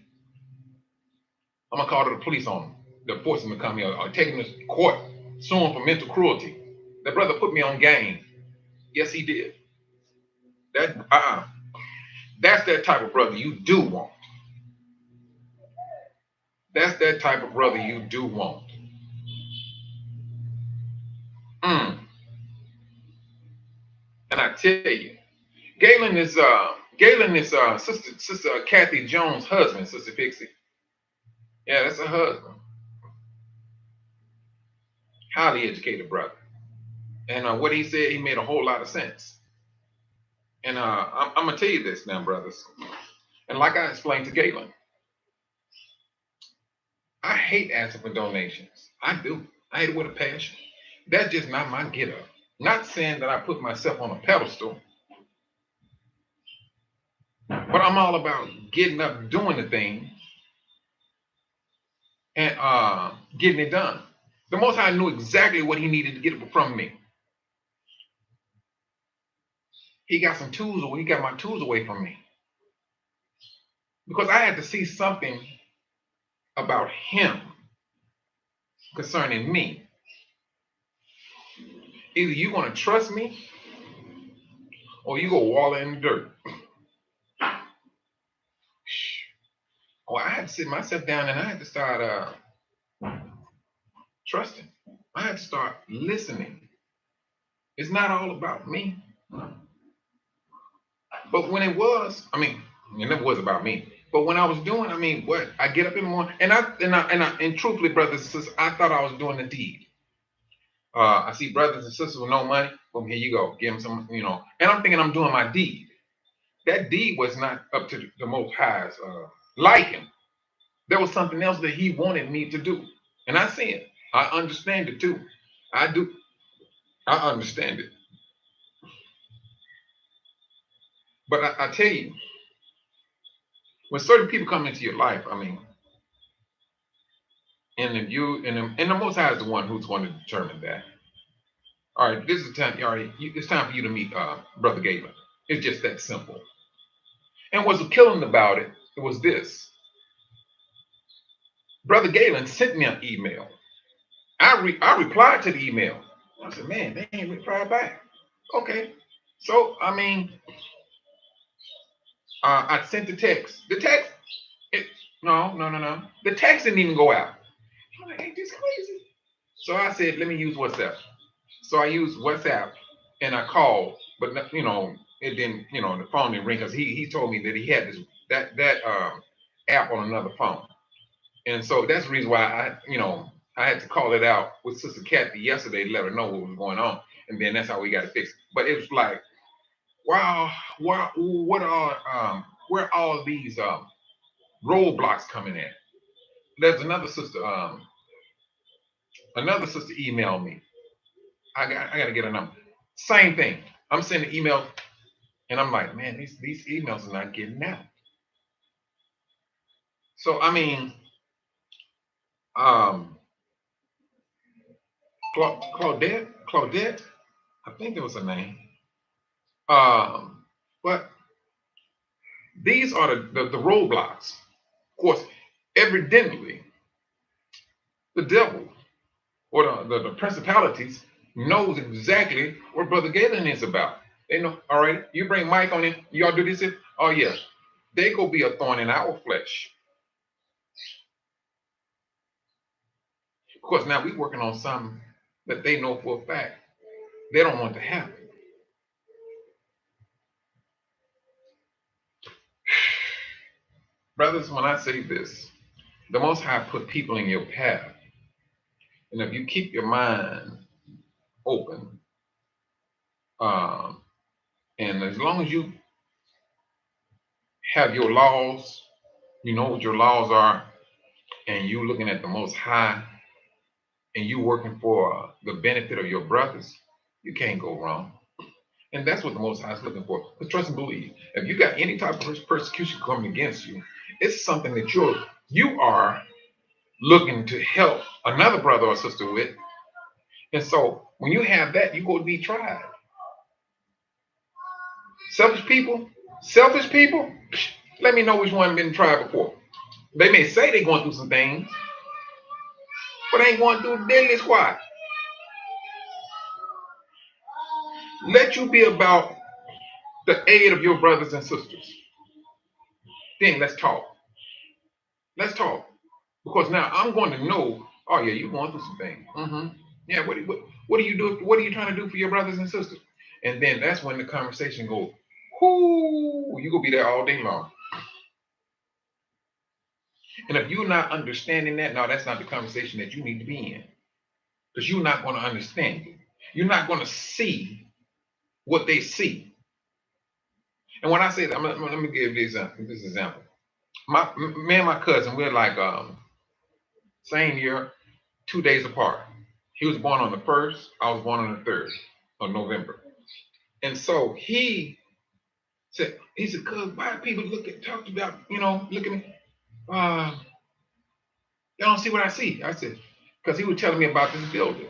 I'm gonna call the police on him. They're forcing him to come here or taking him to court, suing for mental cruelty. That brother put me on game. Yes, he did. That's that type of brother you do want. That's that type of brother you do want. Mm. And I tell you, Galen is sister Kathy Jones' husband, Sister Pixie. Yeah, that's her husband. Highly educated brother. And what he said, he made a whole lot of sense. And I'm gonna tell you this now, brothers. And like I explained to Galen, I hate asking for donations. I do. I hate it with a passion. That's just not my get up. Not saying that I put myself on a pedestal. But I'm all about getting up, doing the thing, and getting it done. The Most High knew exactly what he needed to get from me. He got some tools, or he got my tools away from me. Because I had to see something about him concerning me. Either you're going to trust me or you go wallow in the dirt. Oh, I had to sit myself down and I had to start trusting. I had to start listening. It's not all about me. But when it was, I mean, it never was about me. But when I was doing, I mean, what I get up in the morning, and truthfully, brothers and sisters, I thought I was doing the deed. I see brothers and sisters with no money. Boom, here you go, give them some, And I'm thinking I'm doing my deed. That deed was not up to the Most High's liking. There was something else that He wanted me to do, and I see it. I understand it too. I do. I understand it. But I tell you, when certain people come into your life, I mean, and if you and the Most High is the one who's going to determine that. All right, this is the time. All right, it's time for you to meet Brother Galen. It's just that simple. And what's killing about it was this. Brother Galen sent me an email. I replied to the email. I said, man, they ain't replied back. Okay. So, I mean, I sent the text. The text, no. The text didn't even go out. I'm like, ain't this crazy? So I said, let me use WhatsApp. So I used WhatsApp and I called, but it didn't, the phone didn't ring because he told me that he had that app on another phone. And so that's the reason why I had to call it out with Sister Kathy yesterday to let her know what was going on. And then that's how we got it fixed. But it was like, wow, what are where all these roadblocks coming in? There's another sister emailed me. I got to get a number. Same thing. I'm sending emails and I'm like, man, these emails are not getting out. So I mean, Claudette, I think it was her name. But these are the roadblocks. Of course, evidently, the devil or the principalities knows exactly what Brother Galen is about. They know, all right, you bring Mike on in, y'all do this. Oh, yeah, they go be a thorn in our flesh. Of course, now we're working on something that they know for a fact they don't want to happen. Brothers, when I say this, the Most High put people in your path. And if you keep your mind open, and as long as you have your laws, you know what your laws are, and you looking at the Most High, and you working for the benefit of your brothers, you can't go wrong. And that's what the Most High is looking for. But trust and believe. If you got any type of persecution coming against you, it's something that you are looking to help another brother or sister with. And so when you have that, you go to be tried. Selfish people, let me know which one been tried before. They may say they're going through some things, but ain't going through deadly squad. Let you be about the aid of your brothers and sisters. Then let's talk. Let's talk. Because now I'm going to know, oh yeah, you're going through some things. Yeah, what do you do? What are you trying to do for your brothers and sisters? And then that's when the conversation goes, whoo, you gonna be there all day long. And if you're not understanding that, no, that's not the conversation that you need to be in. Because you're not going to understand it. You're not going to see what they see. And when I say that, let me give this example. Me and my cousin, we're like same year, 2 days apart. He was born on the 1st, I was born on the 3rd of November. And so he He said, cuz why people talked about, look at me. They don't see what I see. I said, because he was telling me about this building.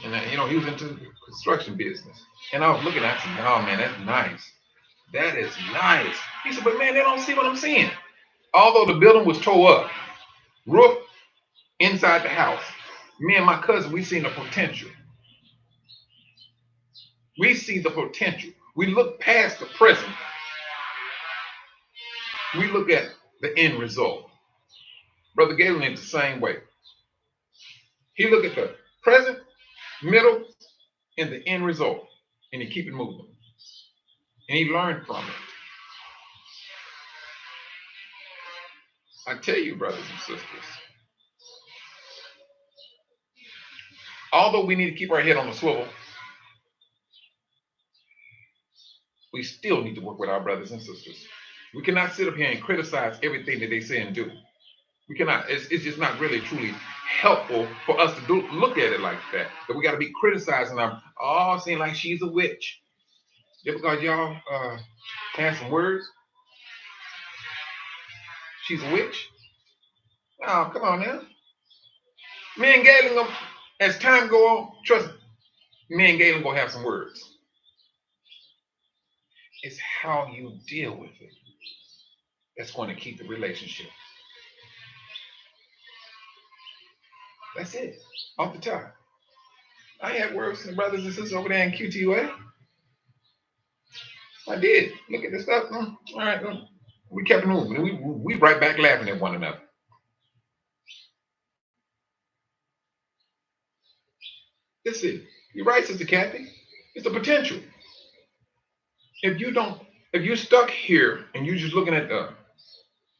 And, he was into the construction business. And I was looking at it, I said, oh, man, that's nice. That is nice. He said, but man, they don't see what I'm seeing. Although the building was tore up, roof inside the house, me and my cousin, we seen the potential. We see the potential. We look past the present. We look at the end result. Brother Galen is the same way. He look at the present, middle, and the end result, and he keep it moving. And he learned from it. I tell you, brothers and sisters, although we need to keep our head on the swivel, we still need to work with our brothers and sisters. We cannot sit up here and criticize everything that they say and do. We cannot. It's just not really truly helpful for us to look at it like that. That we got to be criticizing them. Oh, saying like she's a witch. Just because y'all have some words, she's a witch. Oh, come on now. Me and Galen, as time go on, trust me and Galen gonna have some words. It's how you deal with it that's going to keep the relationship. That's it. Off the top. I had words with brothers and sisters over there in QTUA. I did. Look at the stuff. All right. We kept it moving. We right back laughing at one another. That's it. You're right, Sister Kathy. It's the potential. If you're stuck here and you're just looking at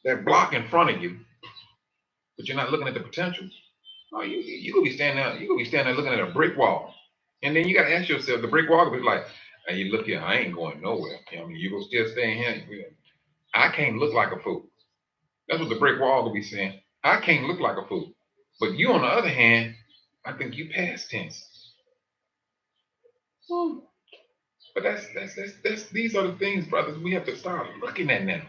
that block in front of you, but you're not looking at the potential, oh, you gonna be standing there. You gonna be standing there looking at a brick wall, and then you gotta ask yourself, the brick wall will be like, hey, you look here, I ain't going nowhere. You gonna still stay in here. I can't look like a fool. That's what the brick wall will be saying. I can't look like a fool. But you, on the other hand, I think you past tense. But that's these are the things, brothers, we have to start looking at now.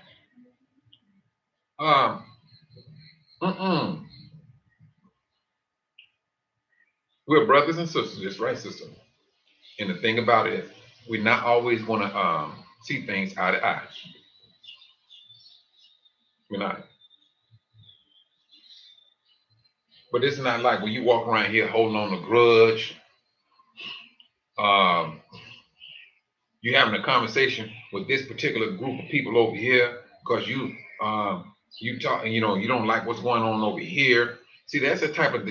We're brothers and sisters, that's right, sister. And the thing about it is, we're not always going to see things eye to eye. We're not. But it's not like when you walk around here holding on to grudge. You're having a conversation with this particular group of people over here because you talk, you don't like what's going on over here. See, that's the type of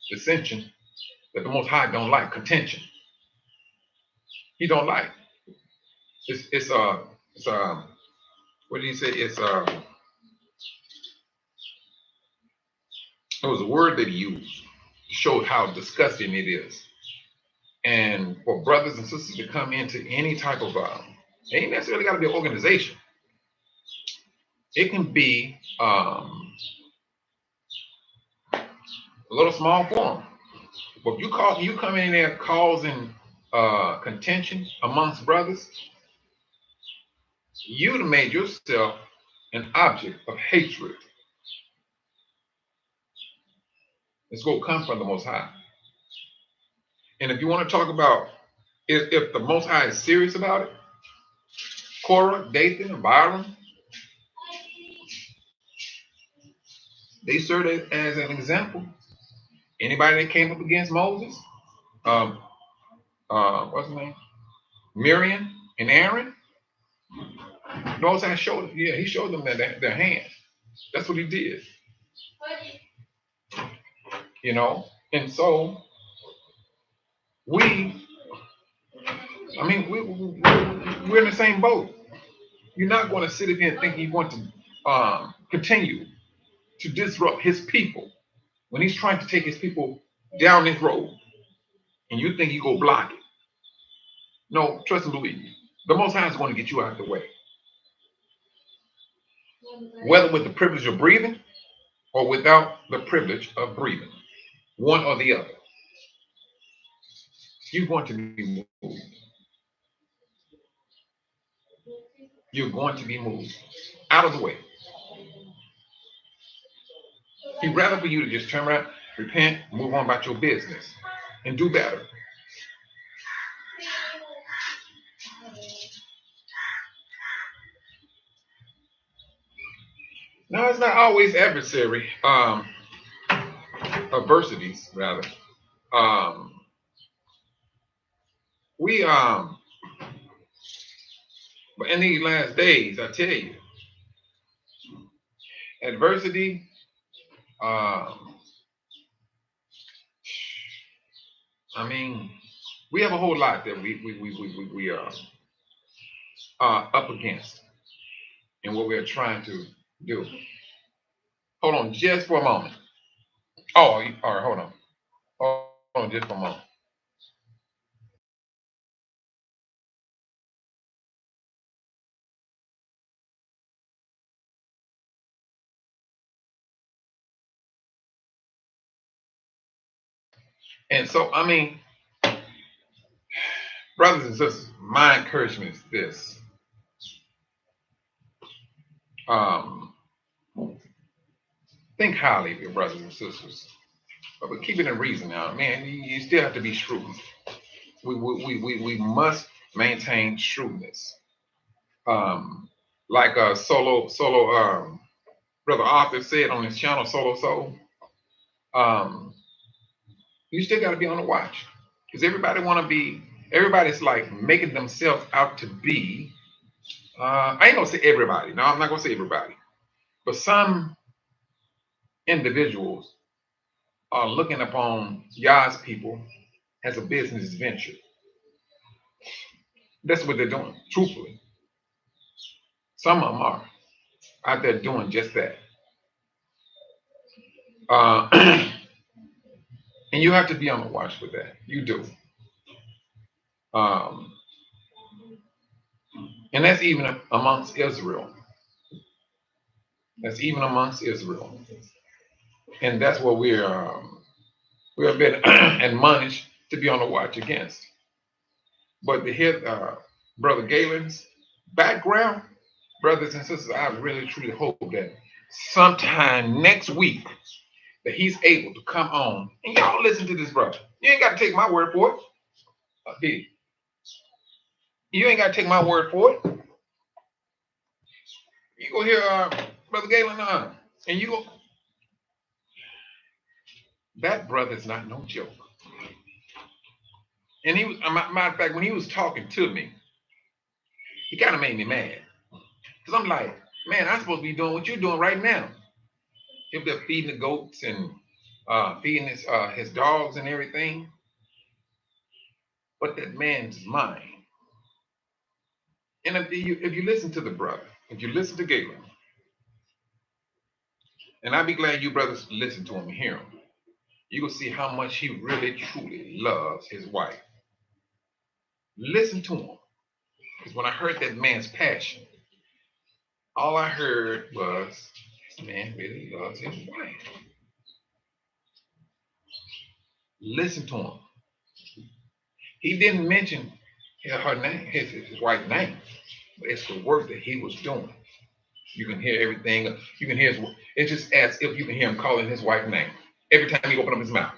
dissension that the Most High don't like. Contention. He don't like. It's what did he say? It was a word that he used to show how disgusting it is. And for brothers and sisters to come into any type of, it ain't necessarily got to be an organization. It can be a little small form. But if you come in there causing contention amongst brothers, you'd have made yourself an object of hatred. It's going to come from the Most High. And if you want to talk about if the Most High is serious about it, Korah, Dathan, and Byron, they served as an example. Anybody that came up against Moses, what's his name? Miriam and Aaron, Moses showed, he showed them their hands. That's what he did. And so we're in the same boat. You're not going to sit here and think you're going to continue to disrupt his people when he's trying to take his people down this road, and you think you go block it. No, trust and believe me. The Most High is going to get you out of the way. Whether with the privilege of breathing or without the privilege of breathing, one or the other, you're going to be moved. you're going to be moved out of the way. He'd rather for you to just turn around, repent, move on about your business, and do better. No, it's not always adversary, adversities rather. Um, we but in these last days, I tell you, adversity. Um, I mean, we have a whole lot that we are up against in what we're trying to do. Hold on just for a moment. Oh, all right, hold on. Hold on just for a moment. And so, I mean, brothers and sisters, my encouragement is this. Um, think highly of your brothers and sisters. But keep it in reason now. Man, you still have to be shrewd. We must maintain shrewdness. Um, like solo brother Arthur said on his channel, Solo Soul. Um, you still got to be on the watch because everybody's like making themselves out to be. I ain't gonna say everybody. No, I'm not gonna say everybody, but some individuals are looking upon Yah's people as a business venture. That's what they're doing, truthfully. Some of them are out there doing just that. Uh, and you have to be on the watch with that. You do. Um, and that's even amongst Israel. That's even amongst Israel. And that's what we have been admonished to be on the watch against. But to hear Brother Galen's background, brothers and sisters, I really truly hope that sometime next week that he's able to come on and y'all listen to this brother. You ain't got to take my word for it. You ain't got to take my word for it. You go hear Brother Galen and you go, that brother's not no joke. And he was, matter of fact, when he was talking to me, he kind of made me mad. Because I'm like, man, I'm supposed to be doing what you're doing right now. If they're feeding the goats and feeding his dogs and everything. But that man's mind. And if you listen to the brother, if you listen to Galen, and I'd be glad you brothers listen to him and hear him, you will see how much he really truly loves his wife. Listen to him. Because when I heard that man's passion, all I heard was this man really loves his wife. Listen to him. He didn't mention her name, his wife's name, but it's the work that he was doing. You can hear everything. You can hear it's just as if you can hear him calling his wife's name every time he opened up his mouth.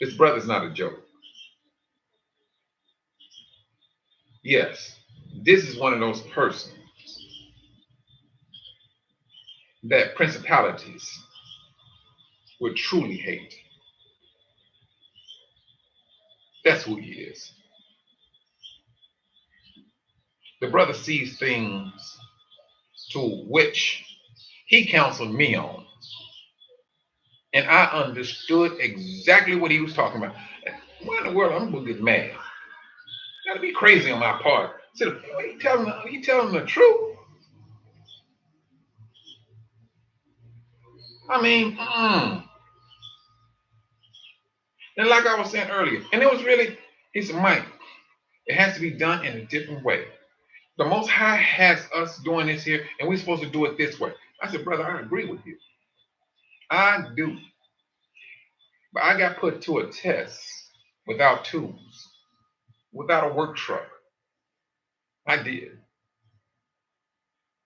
This brother's not a joke. Yes, this is one of those persons that principalities would truly hate. That's who he is. The brother sees things to which he counseled me on. And I understood exactly what he was talking about. Why in the world I'm gonna get mad? That'd be crazy on my part. So he telling the truth. I mean, and like I was saying earlier, and it was really, he said, Mike, it has to be done in a different way. The Most High has us doing this here, and we're supposed to do it this way. I said, brother, I agree with you. I do. But I got put to a test without tools, without a work truck. I did.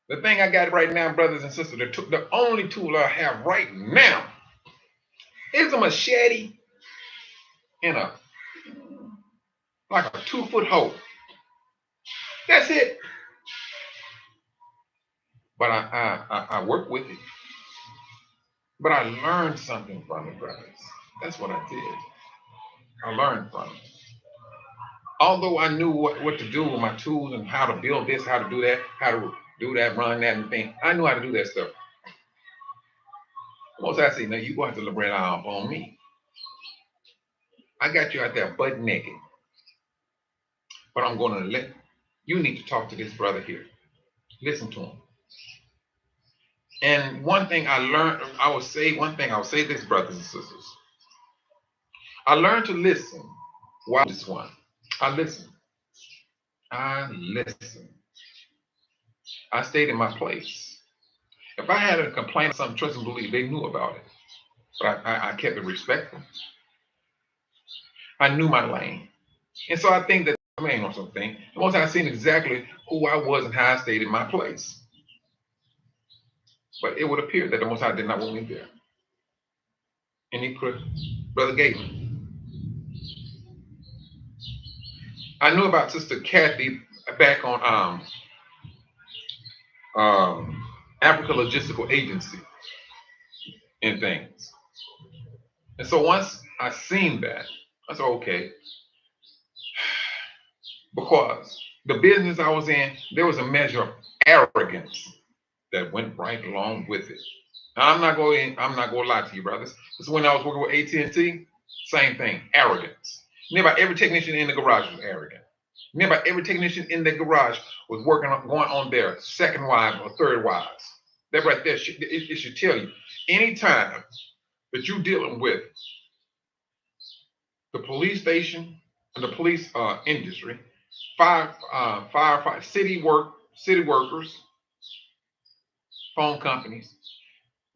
The thing I got right now, brothers and sisters, the only tool I have right now is a machete in a like a 2-foot hole. That's it. But I work with it. But I learned something from it, brothers. That's what I did. I learned from it. Although I knew what to do with my tools and how to build this, how to do that, how to do that, run that and thing, I knew how to do that stuff. Most I say, now you going to liberate off on me. I got you out there butt naked. But I'm going to you need to talk to this brother here. Listen to him. And one thing I learned, I will say this, brothers and sisters. I learned to listen. Why this one? I listen. I listen. I stayed in my place. If I had a complaint or something, trust and believe, they knew about it. But I kept it respectful. I knew my lane. And so I think that lane or something, the most I've seen exactly who I was and how I stayed in my place. But it would appear that the Most High did not want me there. And he put Brother Galen. I knew about Sister Kathy back on Africa Logistical Agency and things. And so once I seen that, I said, okay, because the business I was in, there was a measure of arrogance that went right along with it. Now, I'm not going to lie to you, brothers. This is when I was working with AT&T, same thing, arrogance. Nearby every technician in the garage was arrogant. Nearby every technician in the garage was going on their second wives or third wives. That right there, it should tell you, anytime that you're dealing with the police station and the police industry, firefighter, city workers, phone companies,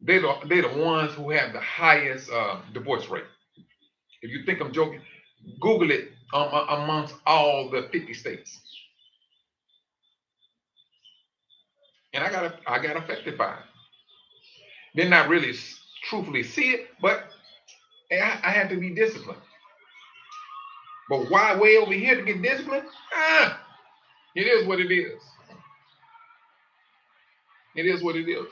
they're the ones who have the highest divorce rate. If you think I'm joking, Google it amongst all the 50 states. And I got affected by it. Did not really truthfully see it, but I had to be disciplined. But why way over here to get disciplined? It is what it is. It is what it is.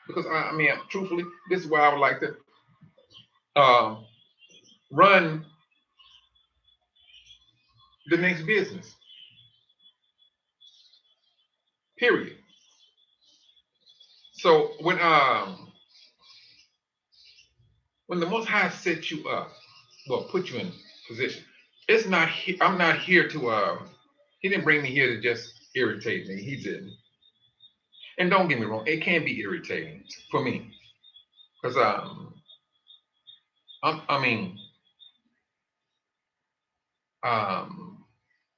Because I mean, truthfully, this is why I would like to run the next business. Period. So when the Most High set you up, well, put you in position, it's not. I'm not here to. He didn't bring me here to just irritate me. He didn't. And don't get me wrong, it can be irritating for me, because I mean,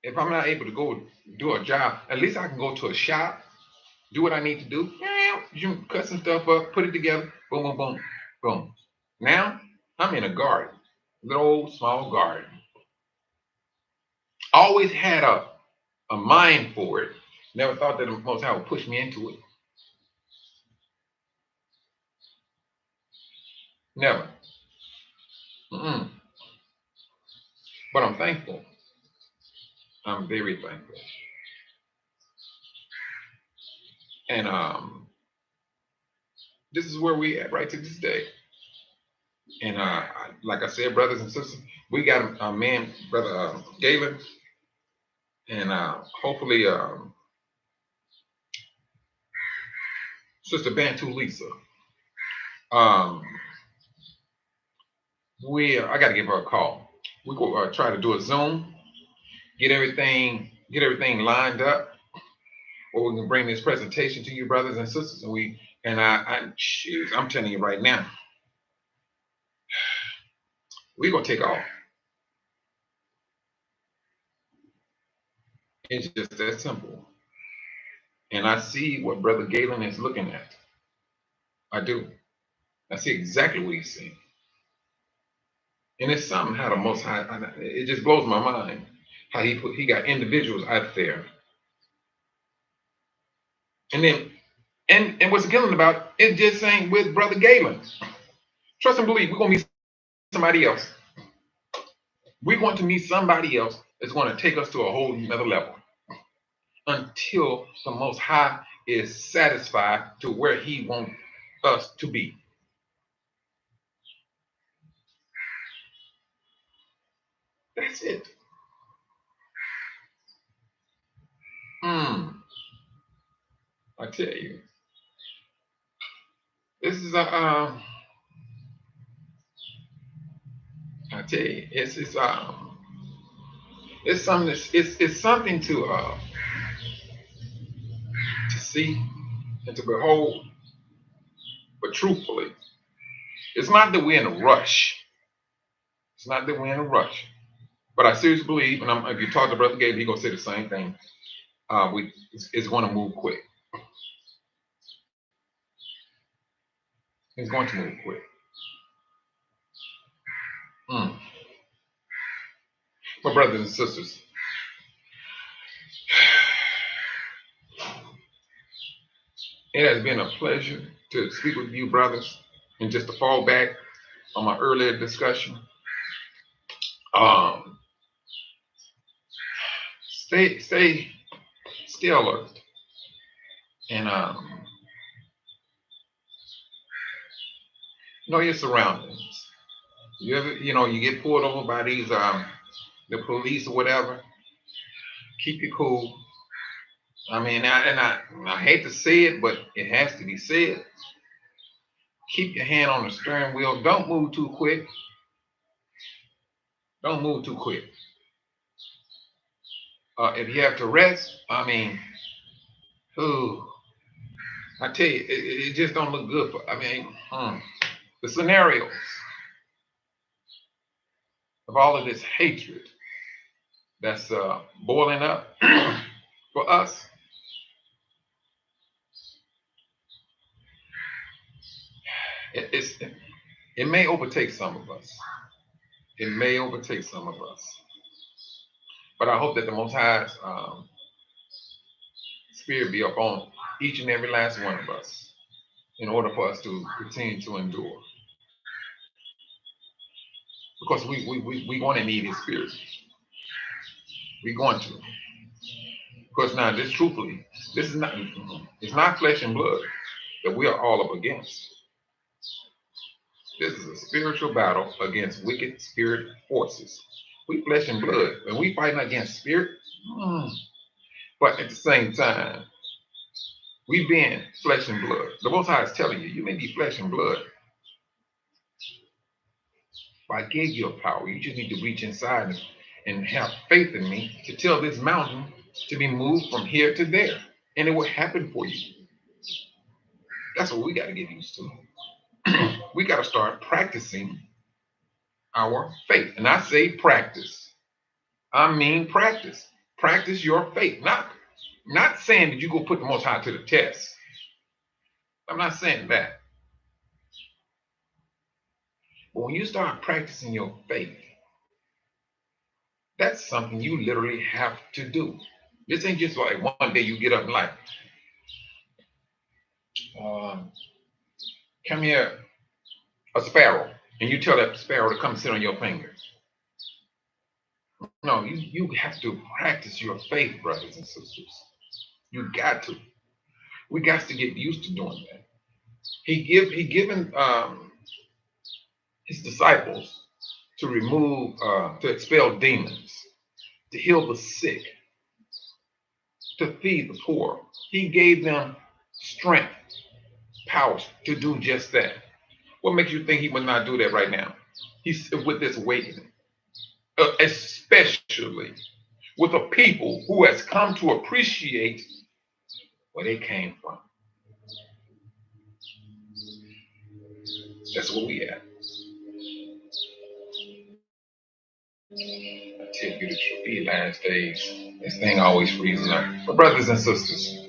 if I'm not able to go do a job, at least I can go to a shop, do what I need to do. You cut some stuff up, put it together, boom, boom, boom, boom. Now I'm in a garden, little old small garden. Always had a mind for it. Never thought that the Most High would push me into it. Never. Mm-mm. But I'm thankful. I'm very thankful. And this is where we at right to this day. And like I said, brothers and sisters, we got a man, Brother Galen, and hopefully Sister Bantu Lisa. I got to give her a call. We go try to do a Zoom, get everything lined up, where we can bring this presentation to you, brothers and sisters. And I'm telling you right now, we're gonna take off. It's just that simple. And I see what Brother Galen is looking at. I do. I see exactly what he's seeing. And it's something how the Most High, it just blows my mind how he got individuals out there And then, and what's killing about it just ain't with Brother Galen. Trust and believe, we're gonna meet somebody else. We're going to meet somebody else that's going to take us to a whole nother level until the Most High is satisfied to where He wants us to be. That's it. I tell you, this is a. I tell you, it's something. It's something to see and to behold. But truthfully, it's not that we're in a rush. It's not that we're in a rush. But I seriously believe, and if you talk to Brother Gabe, he gonna say the same thing. It's going to move quick. It's going to move quick. My brothers and sisters, it has been a pleasure to speak with you, brothers, and just to fall back on my earlier discussion. Um, stay alert, and know your surroundings. You get pulled over by these the police or whatever. Keep your cool. I mean, I hate to say it, but it has to be said. Keep your hand on the steering wheel. Don't move too quick. Don't move too quick. If you have to rest, I mean, ooh, I tell you, it just don't look good. The scenarios of all of this hatred that's boiling up for us, it may overtake some of us. It may overtake some of us. But I hope that the Most High's Spirit be upon each and every last one of us in order for us to continue to endure. Because we going to need His Spirit. We're going to. Because now, this truthfully, this is not, it's not flesh and blood that we are all up against. This is a spiritual battle against wicked spirit forces. We flesh and blood, and we fighting against spirit. But at the same time, we being flesh and blood. The Most High is telling you, you may be flesh and blood, but I gave you a power. You just need to reach inside and have faith in me to tell this mountain to be moved from here to there, and it will happen for you. That's what we got to get used to. We got to start practicing our faith. And I say practice. I mean practice. Practice your faith. Not saying that you go put the Most High to the test. I'm not saying that. But when you start practicing your faith, that's something you literally have to do. This ain't just like one day you get up and like, come here, a sparrow, and you tell that sparrow to come sit on your finger. No, you have to practice your faith, brothers and sisters. You got to. We got to get used to doing that. He given his disciples to to expel demons, to heal the sick, to feed the poor. He gave them strength, power to do just that. What makes you think he would not do that right now? He's with this awakening, especially with a people who has come to appreciate where they came from. That's where we at. I tell you the truth, these last days, this thing always freezes up. But brothers and sisters,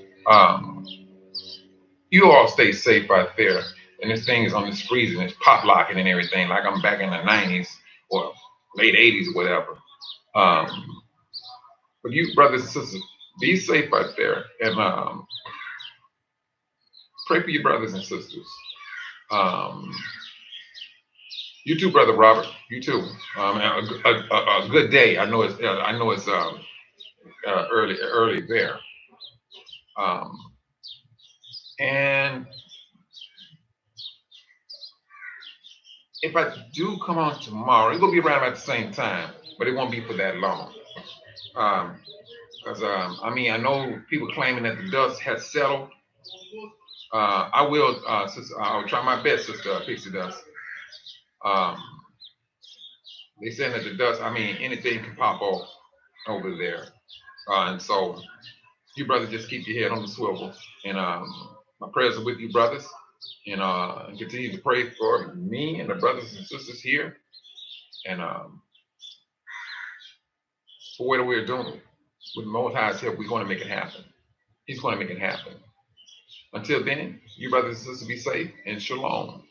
you all stay safe out there. And this thing is on this freezing, it's pop locking and everything, like I'm back in the 90s or late 80s or whatever. But you brothers and sisters, be safe out there. And Pray for your brothers and sisters. Um, you too, brother Robert. You too. A good day. I know it's early there. Um, and if I do come on tomorrow, it's gonna be around at the same time, but it won't be for that long. Um, because I mean, I know people claiming that the dust has settled. I will, sister. I'll try my best, sister Pixie Dust. Um, they saying that the dust. I mean, anything can pop off over there, and so you brothers just keep your head on the swivel. And my prayers are with you, brothers, and continue to pray for me and the brothers and sisters here, and for what we're doing. With Most High's help, we're going to make it happen. He's going to make it happen. Until then, you brothers and sisters be safe and shalom.